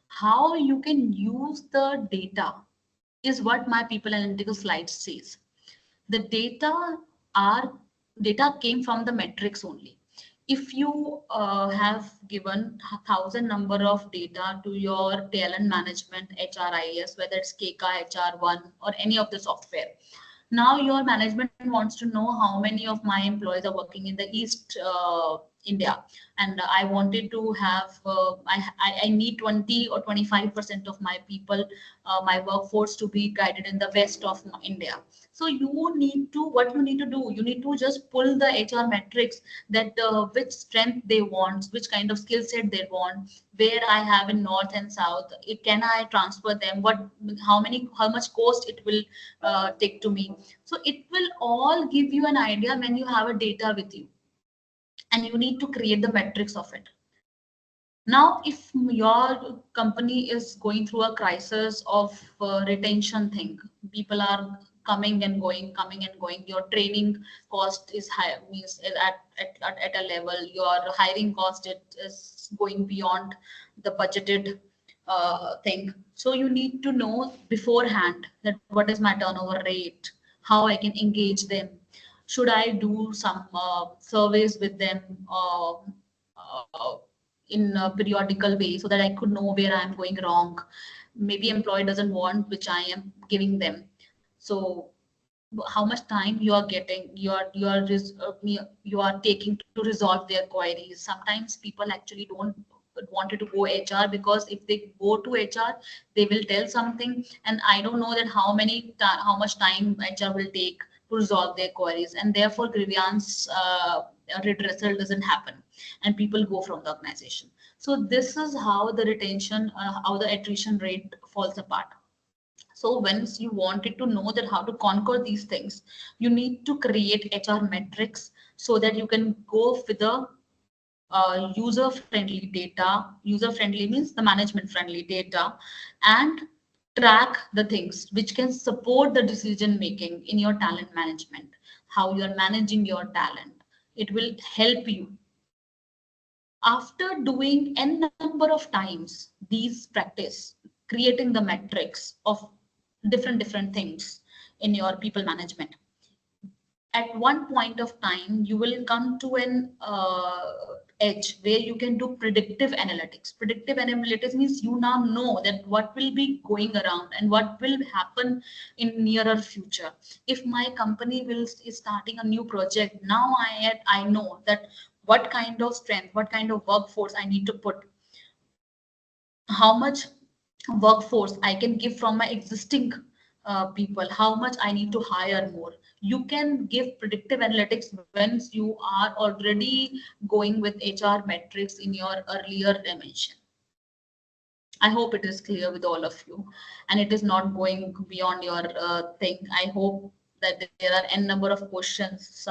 how you can use the data is what my people analytical slide says. The data are data came from the metrics only. if you have given 1,000 number of data to your talent management HRIS, whether it's KK, HR1 or any of the software, now your management wants to know how many of my employees are working in the East India, and I wanted to have I need 20 or 25% of my people, my workforce to be guided in the west of India. So you need to, what you need to do, you need to just pull the HR metrics, that which strength they want, which kind of skill set they want, where I have in north and south, can I transfer them, what, how much cost it will take to me. So it will all give you an idea when you have a data with you, and you need to create the metrics of it. Now, if your company is going through a crisis of retention thing, people are coming and going, your training cost is high, means at a level, your hiring cost is going beyond the budgeted thing. So you need to know beforehand that what is my turnover rate, how I can engage them, should I do some surveys with them uh, in a periodical way, so that I could know where I'm going wrong. Maybe employee doesn't want which I am giving them. So how much time you are getting, you are taking to resolve their queries. Sometimes people actually don't wanted to go HR, because if they go to HR, they will tell something, and I don't know that how much time HR will take to resolve their queries, and therefore grievance redressal doesn't happen, and people go from the organization. So this is how the retention, how the attrition rate falls apart. So once you wanted to know that how to conquer these things, you need to create HR metrics, so that you can go with the user friendly data. User friendly means the management friendly data, and track the things which can support the decision making in your talent management, how you are managing your talent. It will help you. After doing n number of times these practice, creating the metrics of different things in your people management, at one point of time you will come to an edge where you can do predictive analytics. Predictive analytics means you now know that what will be going around and what will happen in nearer future. If my company is starting a new project, now I know that what kind of strength, what kind of workforce I need to put, how much workforce I can give from my existing people, how much I need to hire more. You can give predictive analytics once you are already going with HR metrics in your earlier dimension. I hope it is clear with all of you, and it is not going beyond your thing. I hope that there are n number of questions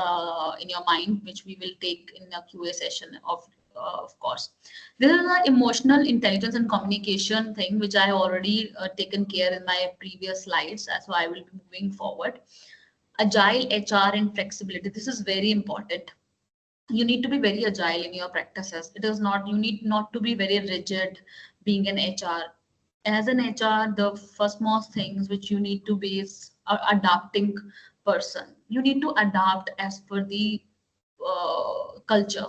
in your mind, which we will take in a QA session of course. This is an emotional intelligence and communication thing, which I already taken care in my previous slides, so I will be moving forward. Agile HR and flexibility. This is very important. You need to be very agile in your practices. It is not, you need not to be very rigid being an HR. As an HR, the first most things which you need to be is a adapting person. You need to adapt as per the culture.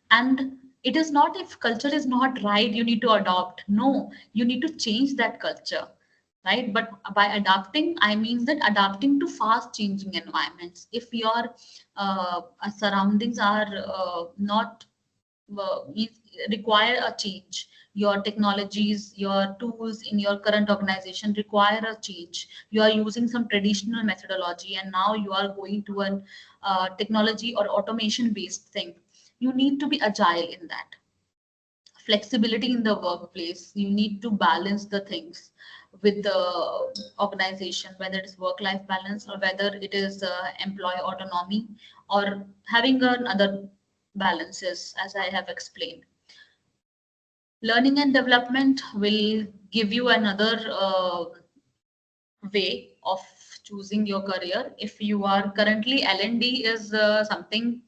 And it is not, if culture is not right, you need to adopt. No, you need to change that culture, right? But by adapting, I mean that adapting to fast changing environments. If your surroundings are not means require a change, your technologies, your tools in your current organization require a change, you are using some traditional methodology and now you are going to an technology or automation based thing, you need to be agile in that. Flexibility in the workplace, you need to balance the things with the organization, whether it's work life balance or whether it is employee autonomy or having another balances, as I have explained. Learning and development will give you another way of choosing your career. If you are currently L&D is something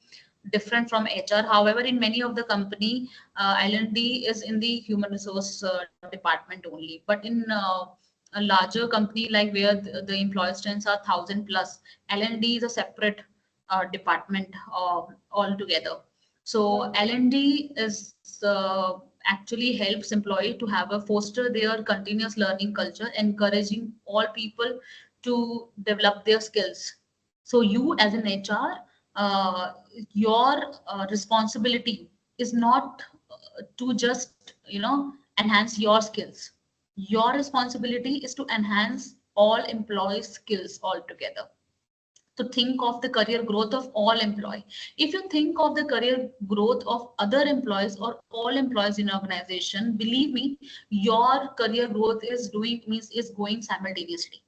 different from HR. However, in many of the company, L&D is in the human resource department only. But in a larger company like where the employee strengths are 1,000 plus, L&D is a separate department altogether. So L&D is actually helps employee to have a foster their continuous learning culture, encouraging all people to develop their skills. So you as an HR, your responsibility is not to just enhance your skills. Your responsibility is to enhance all employees' skills altogether, to think of the career growth of all employee. If you think of the career growth of other employees or all employees in organization, believe me, your career growth is going simultaneously.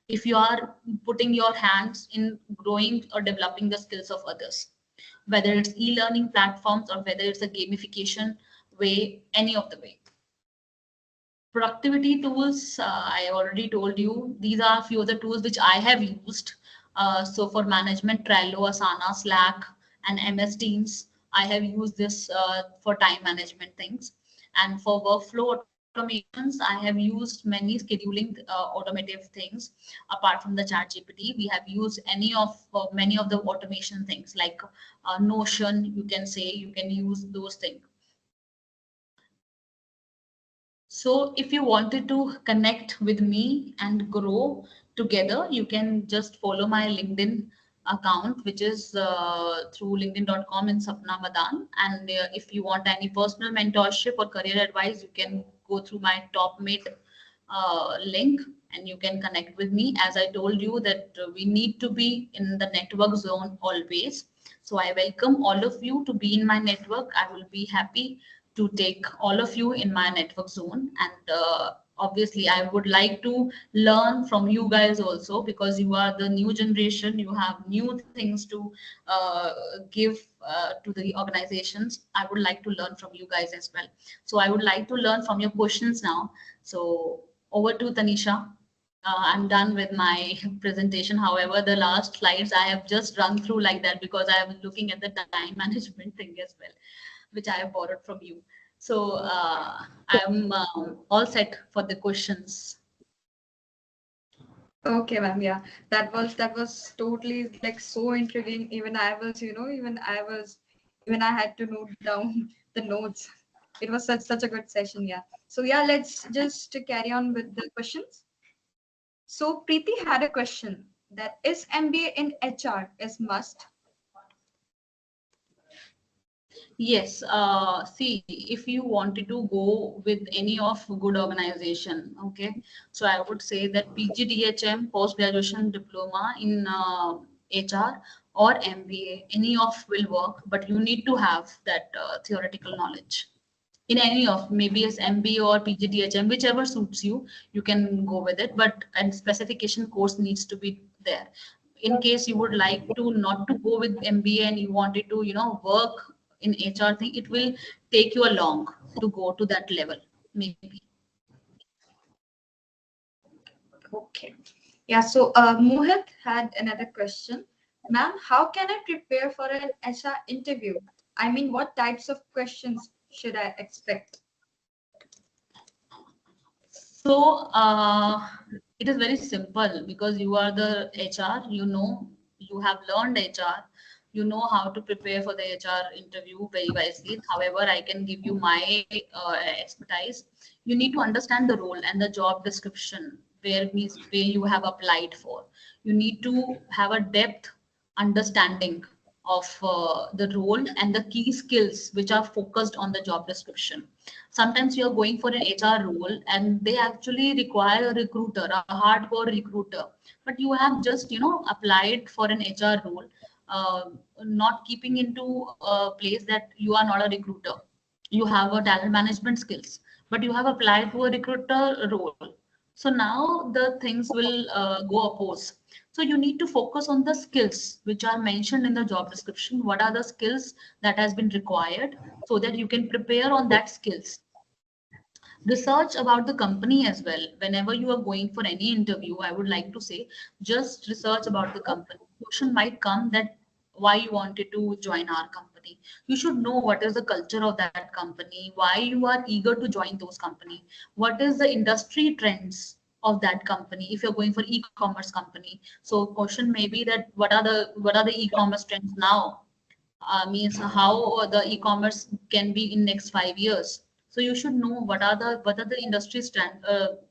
If you are putting your hands in growing or developing the skills of others, whether it's e-learning platforms or whether it's a gamification way, any of the way. Productivity tools, I already told you, these are a few of the tools which I have used. So for management, Trello, Asana, Slack, and MS Teams, I have used this for time management things. And for workflow automations, I have used many scheduling automative things. Apart from the chat GPT, we have used many of the automation things like Notion, you can say, you can use those things. So if you wanted to connect with me and grow together, you can just follow my LinkedIn account, which is through linkedin.com in Sapna Madan. And if you want any personal mentorship or career advice, you can go through my top mate link and you can connect with me. As I told you that we need to be in the network zone always. So I welcome all of you to be in my network. I will be happy to take all of you in my network zone. And obviously, I would like to learn from you guys also, because you are the new generation. You have new things to give to the organizations. I would like to learn from you guys as well. So I would like to learn from your questions now. So over to Tanisha. I'm done with my presentation. However, the last slides I have just run through like that because I was looking at the time management thing as well, which I have borrowed from you. So I'm all set for the questions. Okay, ma'am. Yeah, that was totally like so intriguing. Even I was, even I had to note down the notes. It was such a good session. Yeah. So yeah, let's just carry on with the questions. So Preeti had a question that is MBA in HR is must. Yes, see, if you wanted to go with any of good organization, okay, so I would say that PGDHM, post graduation diploma in HR or MBA, any of will work, but you need to have that theoretical knowledge in any of, maybe as MBA or PGDHM, whichever suits you, you can go with it. But and specification course needs to be there. In case you would like to not to go with MBA and you wanted to, work in HR thing, it will take you a long to go to that level, maybe. Okay. Yeah. So Mohit had another question. Ma'am, how can I prepare for an HR interview? I mean, what types of questions should I expect? So it is very simple because you are the HR, you have learned HR, you know how to prepare for the HR interview very wisely. However, I can give you my expertise. You need to understand the role and the job description where you have applied for. You need to have a depth understanding of the role and the key skills which are focused on the job description. Sometimes you are going for an HR role and they actually require a recruiter, a hardcore recruiter, but you have just applied for an HR role, uh, not keeping into a place that you are not a recruiter. You have a talent management skills, but you have applied to a recruiter role. So now the things will go oppose. So you need to focus on the skills which are mentioned in the job description. What are the skills that has been required, so that you can prepare on that skills. Research about the company as well. Whenever you are going for any interview, I would like to say, just research about the company. Question might come that why you wanted to join our company. You should know what is the culture of that company, why you are eager to join those company, what is the industry trends of that company. If you're going for e-commerce company, so question may be that what are the e-commerce trends now, means how the e-commerce can be in next 5 years. So you should know what are the industry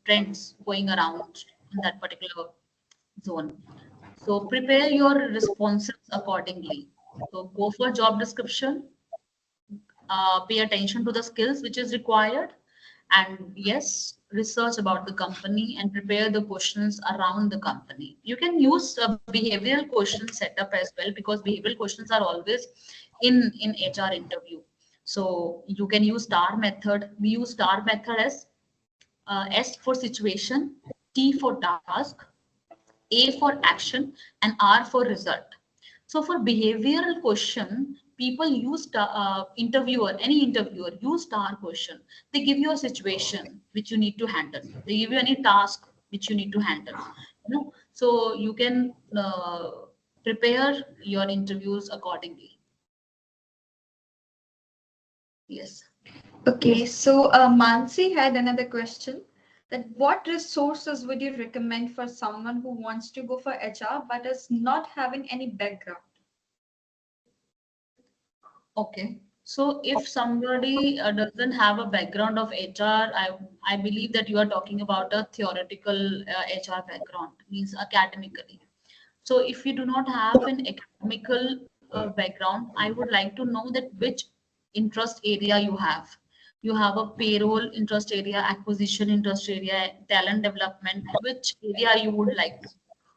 trends going around in that particular zone. So prepare your responses accordingly. So go for job description, pay attention to the skills which is required, and yes, research about the company and prepare the questions around the company. You can use a behavioral question setup as well, because behavioral questions are always in HR interview. So you can use star method. We use star method as S for situation, T for task, A for action, and R for result. So for behavioral question, people use any interviewer use star question. They give you a situation which you need to handle. They give you any task which you need to handle. So you can prepare your interviews accordingly. Yes. Okay, so Mansi had another question that what resources would you recommend for someone who wants to go for HR but is not having any background? Okay. So if somebody doesn't have a background of HR, I believe that you are talking about a theoretical HR background, means academically. So if you do not have an academical background, I would like to know that which interest area you have. You have a payroll interest area, acquisition interest area, talent development, which area you would like to,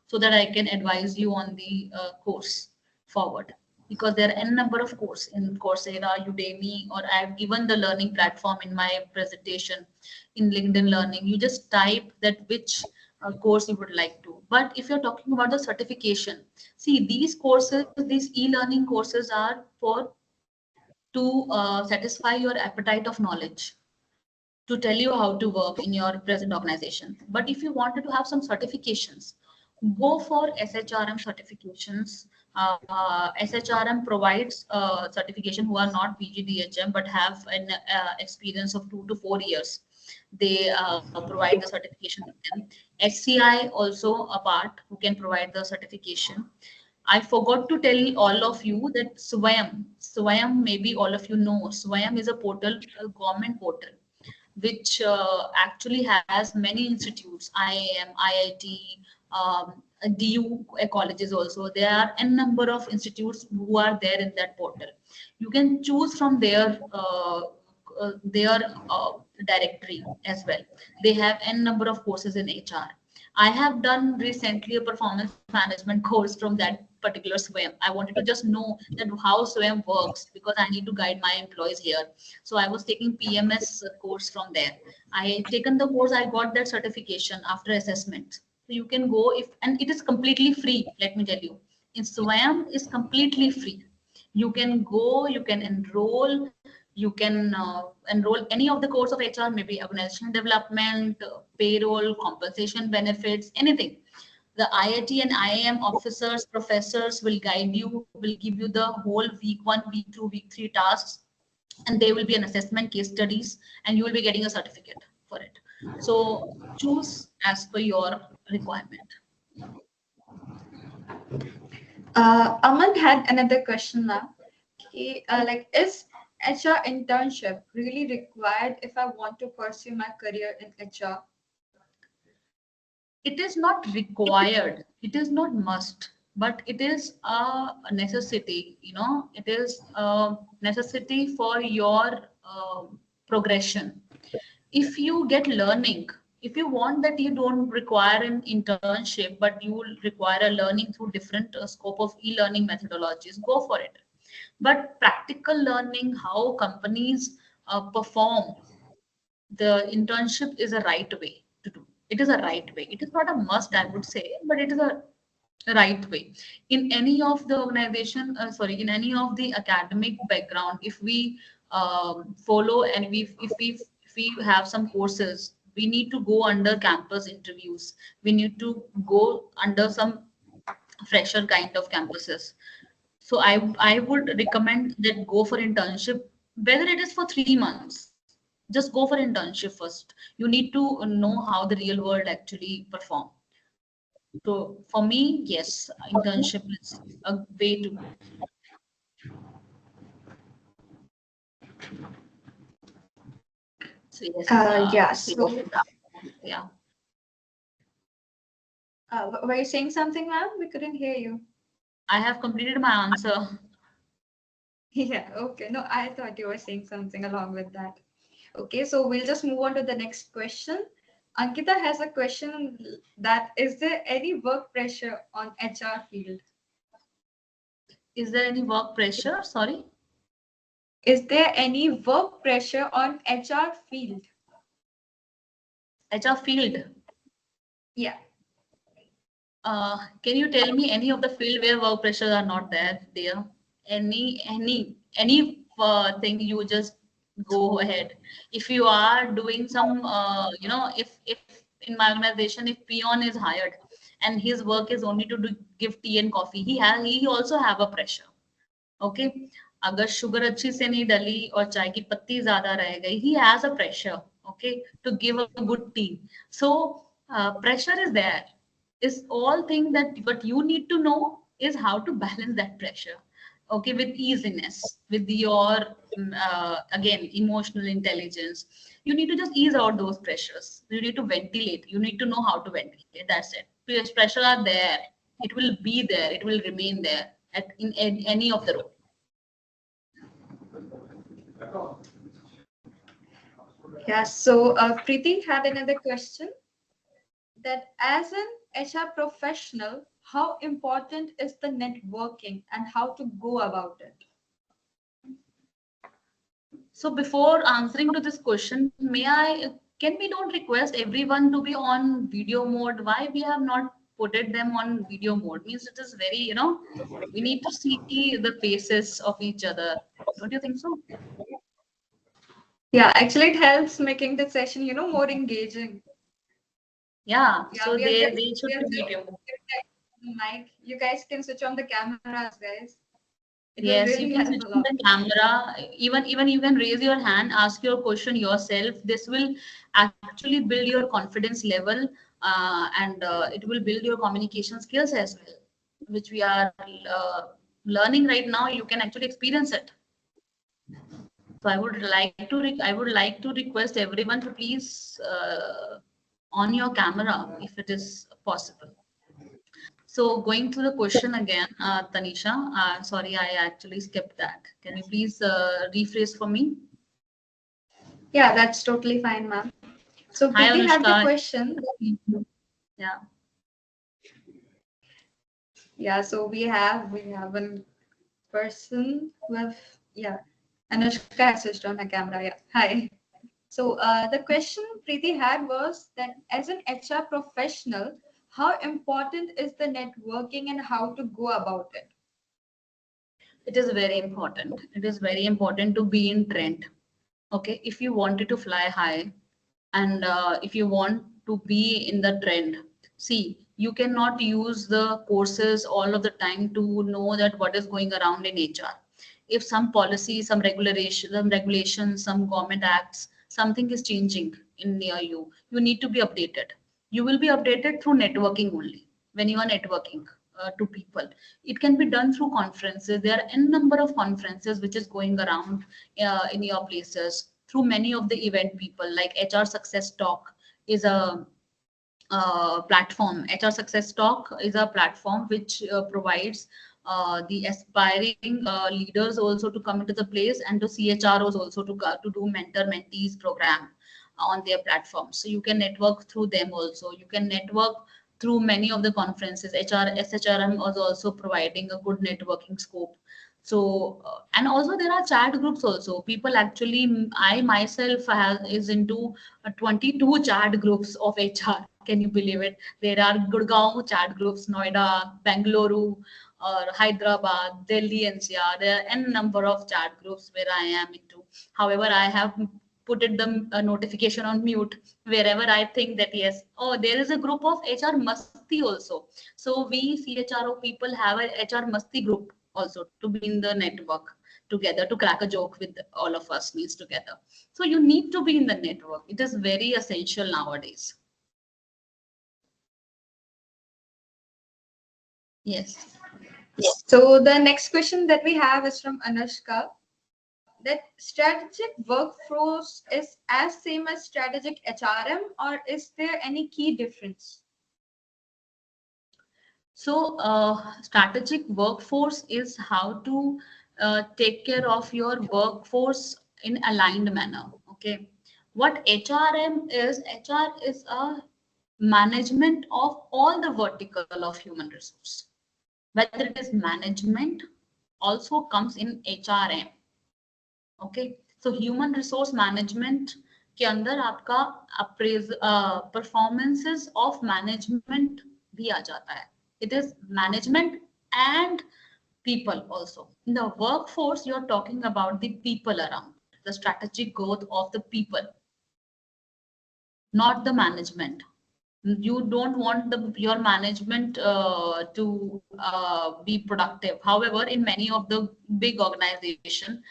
so that I can advise you on the course forward. Because there are n number of course in Coursera, Udemy, or I've given the learning platform in my presentation in LinkedIn Learning. You just type that which course you would like to. But if you're talking about the certification, see these courses, these e-learning courses are for to satisfy your appetite of knowledge, to tell you how to work in your present organization. But if you wanted to have some certifications, go for SHRM certifications. SHRM provides certification who are not PGDHM but have an experience of 2 to 4 years. They provide the certification with them. SCI also a part who can provide the certification. I forgot to tell all of you that Swayam, maybe all of you know, Swayam is a portal, a government portal, which actually has many institutes, IIM, IIT, DU colleges also. There are n number of institutes who are there in that portal. You can choose from their directory as well. They have n number of courses in HR. I have done recently a performance management course from that particular SWAYAM. I wanted to just know that how SWAYAM works, because I need to guide my employees here. So I was taking PMS course from there. I taken the course, I got that certification after assessment. So you can go if, and it is completely free. Let me tell you, in SWAYAM is completely free. You can go, you can enroll, you can enroll any of the course of HR, maybe organizational development, payroll, compensation benefits, anything. The IIT and IIM officers, professors will guide you, will give you the whole week 1, week 2, week 3 tasks, and there will be an assessment case studies, and you will be getting a certificate for it. So choose as per your requirement. Aman had another question now. Like, is HR internship really required if I want to pursue my career in HR? It is not required, it is not must, but it is a necessity. It is a necessity for your progression. If you get learning, if you want that, you don't require an internship but you will require a learning through different scope of e-learning methodologies, go for it. But practical learning, how companies perform, the internship is a right way to do. It is a right way. It is not a must, I would say, but it is a right way. In any of the organization, sorry, in any of the academic background, if we follow and if we have some courses, we need to go under campus interviews. We need to go under some fresher kind of campuses. So I would recommend that go for internship, whether it is for 3 months. Just go for internship first. You need to know how the real world actually perform. So for me, yes, internship is a way to go. So yes, Yeah. So, yeah. were you saying something, ma'am? We couldn't hear you. I have completed my answer. Yeah. Okay. No, I thought you were saying something along with that. Okay. So we'll just move on to the next question. Ankita has a question that is there any work pressure on HR field? Is there any work pressure? Sorry, Is there any work pressure on HR field? HR field. Yeah. Can you tell me any of the field where work pressures are not there? Any thing you just go ahead. If you are doing some, if in my organization, if peon is hired and his work is only to give tea and coffee, he also have a pressure. Okay अगर sugar अच्छी से नहीं डली और चाय की पत्ती ज्यादा रह गई he has a pressure okay to give a good tea so pressure is there is all thing that but you need to know is how to balance that pressure okay with easiness with your again emotional intelligence you need to just ease out those pressures you need to ventilate you need to know how to ventilate that's it because pressure are there it will be there it will remain there in any of the role. Yeah. So Preeti had another question that as an HR professional, how important is the networking and how to go about it? So before answering to this question, can we don't request everyone to be on video mode? Why we have not put it them on video mode? Means it is very, we need to see the faces of each other. Don't you think so? Yeah, actually, it helps making the session, more engaging. Yeah. Yeah, So they we should are be just video mode. mic. You guys can switch on the cameras, guys. It will Yes, you really can help switch a on lot. the camera. Even you can raise your hand, ask your question yourself. This will actually build your confidence level, and it will build your communication skills as well, which we are learning right now. You can actually experience it. So I would like to request everyone to please on your camera if it is possible. So going to the question again, Tanisha, sorry, I actually skipped that. Can you please rephrase for me? Yeah, that's totally fine, ma'am. So Hi, Preeti had the Anushka. question. Yeah. Yeah, so we have one person with yeah, Anushka has switched on her camera. Yeah, hi. So the question Preeti had was that as an HR professional, how important is the networking and how to go about it? It is very important. It is very important to be in trend. Okay, if you wanted to fly high, and if you want to be in the trend, see, you cannot use the courses all of the time to know that what is going around in HR. If some policy, some regulations, some government acts, something is changing in near you, you need to be updated. You will be updated through networking only when you are networking to people. It can be done through conferences. There are n number of conferences which is going around in your places through many of the event people like HR Success Talk is a platform. HR Success Talk is a platform which provides the aspiring leaders also to come into the place and to CHROs also to do mentor mentees program on their platform. So you can network through them also. You can network through many of the conferences. SHRM was also providing a good networking scope. So and also there are chat groups also. People actually, I myself is into 22 chat groups of HR. Can you believe it? There are Gurgaon chat groups, Noida, Bangalore, or Hyderabad, Delhi, NCR. There are n number of chat groups where I am into. However, I have put it the notification on mute wherever I think that yes, oh, there is a group of HR Masti also. So we CHRO people have a HR Masti group also to be in the network together to crack a joke with all of us means together. So you need to be in the network. It is very essential nowadays. Yes. So the next question that we have is from Anushka. that strategic workforce is as same as strategic HRM, or is there any key difference? So, strategic workforce is how to take care of your workforce in aligned manner. Okay. What HRM is, HR is a management of all the vertical of human resource. Whether it is management, also comes in HRM. Okay so human resource management के अंदर आपका apprise performances of management भी आ जाता है it is management and people also in the workforce you're talking about the people around the strategic growth of the people, not the management. You don't want your management to be productive. However, in many of the big organization,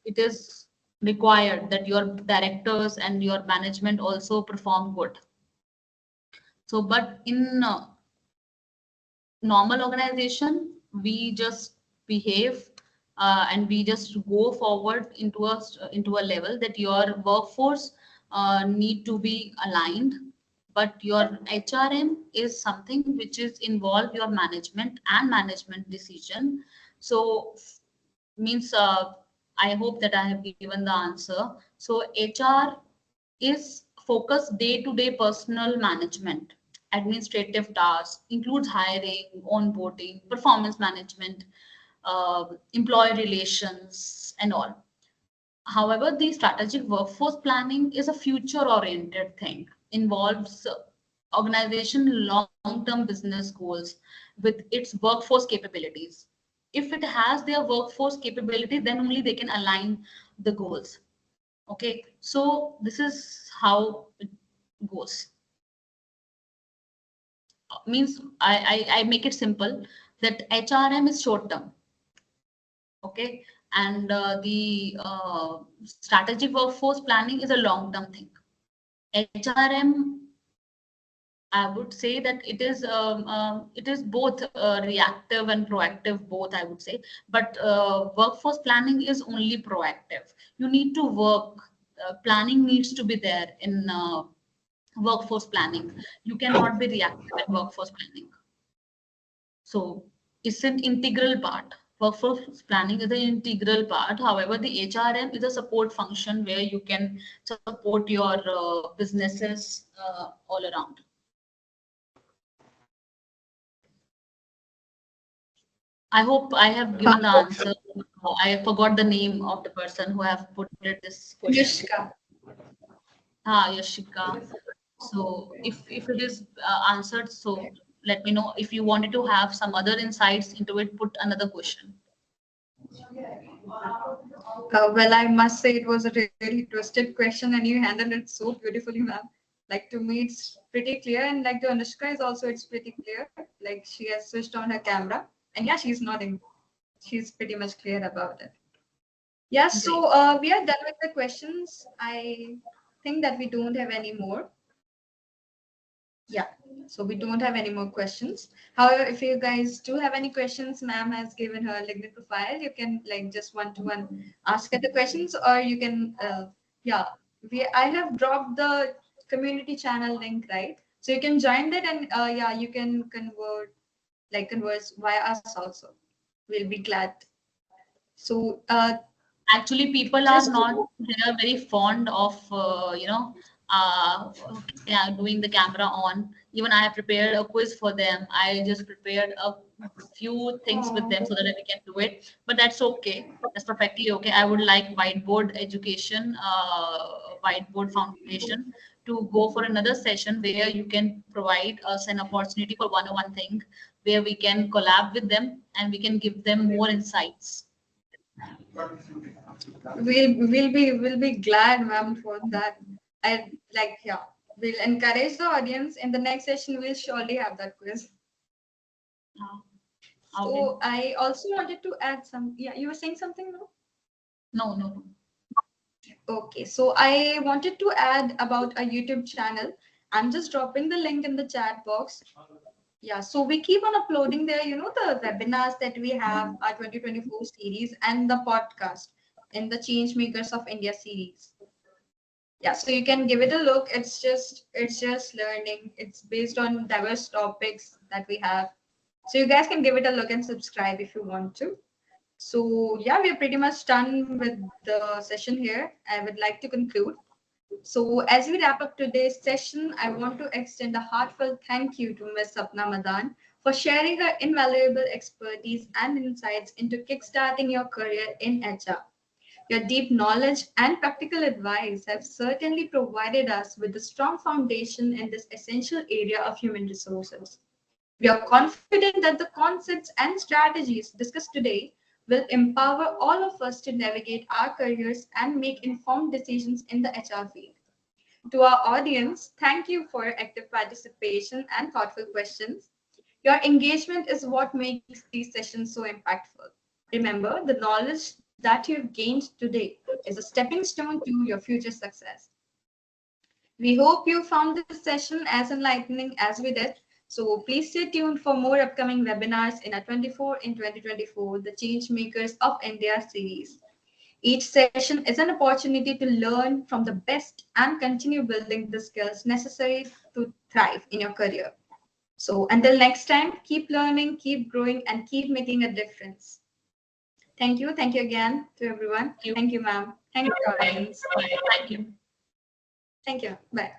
it is required that your directors and your management also perform good. So, but in normal organization, we just behave and we just go forward into a level that your workforce need to be aligned, but your HRM is something which is involve your management and management decision. So means I hope that I have given the answer. So HR is focused day-to-day personal management, administrative tasks, includes hiring, onboarding, performance management, employee relations, and all. However, the strategic workforce planning is a future-oriented thing, involves organization long-term business goals with its workforce capabilities. If it has their workforce capability, then only they can align the goals. Okay, so this is how it goes. Means I make it simple that HRM is short term. Okay, and the strategic workforce planning is a long term thing. HRM, I would say that it is both reactive and proactive, both I would say. But workforce planning is only proactive. You need to work. Planning needs to be there in workforce planning. You cannot be reactive in workforce planning. So it's an integral part. Workforce planning is an integral part. However, the HRM is a support function where you can support your businesses all around. I hope I have given the answer. I forgot the name of the person who have put it this question. Yushka. Yashika. So if it is answered, so let me know. If you wanted to have some other insights into it, put another question. Well, I must say it was a really twisted question, and you handled it so beautifully, ma'am. Like to me, it's pretty clear, and like to Anushka is also it's pretty clear. Like she has switched on her camera, and yeah, she's nodding. She's pretty much clear about it. Yeah, so we are done with the questions. I think that we don't have any more. Yeah, so we don't have any more questions. However, if you guys do have any questions, ma'am has given her LinkedIn profile. You can like just one-to-one ask her the questions, or you can, yeah, I have dropped the community channel link, right? So you can join that, and yeah, you can converse via us also. We'll be glad. So Actually, people are not, they are very fond of doing the camera on. Even I have prepared a quiz for them. I just prepared a few things with them so that we can do it, but that's okay. That's perfectly okay. I would like whiteboard education, whiteboard foundation to go for another session where you can provide us an opportunity for one-on-one thing where we can collab with them and we can give them more insights. We'll be glad, ma'am, for that. I like yeah. We'll encourage the audience. In the next session, we'll surely have that quiz. Okay. So I also wanted to add some. Yeah, you were saying something, no? No. Okay, so I wanted to add about a YouTube channel. I'm just dropping the link in the chat box. Yeah, so we keep on uploading there, the webinars that we have, our 2024 series and the podcast. in the Change Makers of India series. Yeah, so you can give it a look. It's just learning. It's based on diverse topics that we have. So you guys can give it a look and subscribe if you want to. So yeah, we're pretty much done with the session here. I would like to conclude. So as we wrap up today's session, I want to extend a heartfelt thank you to Ms. Sapna Madan for sharing her invaluable expertise and insights into kickstarting your career in HR. Your deep knowledge and practical advice have certainly provided us with a strong foundation in this essential area of human resources. We are confident that the concepts and strategies discussed today will empower all of us to navigate our careers and make informed decisions in the HR field. To our audience, thank you for your active participation and thoughtful questions. Your engagement is what makes these sessions so impactful. Remember, the knowledge that you've gained today is a stepping stone to your future success. We hope you found this session as enlightening as we did. So please stay tuned for more upcoming webinars in our 24 in 2024, the Change Makers of India series. Each session is an opportunity to learn from the best and continue building the skills necessary to thrive in your career. So until next time, keep learning, keep growing, and keep making a difference. Thank you. Thank you again to everyone. Thank you. Thank you, ma'am. Thank you, audience. Bye. Thank you. Thank you. Bye.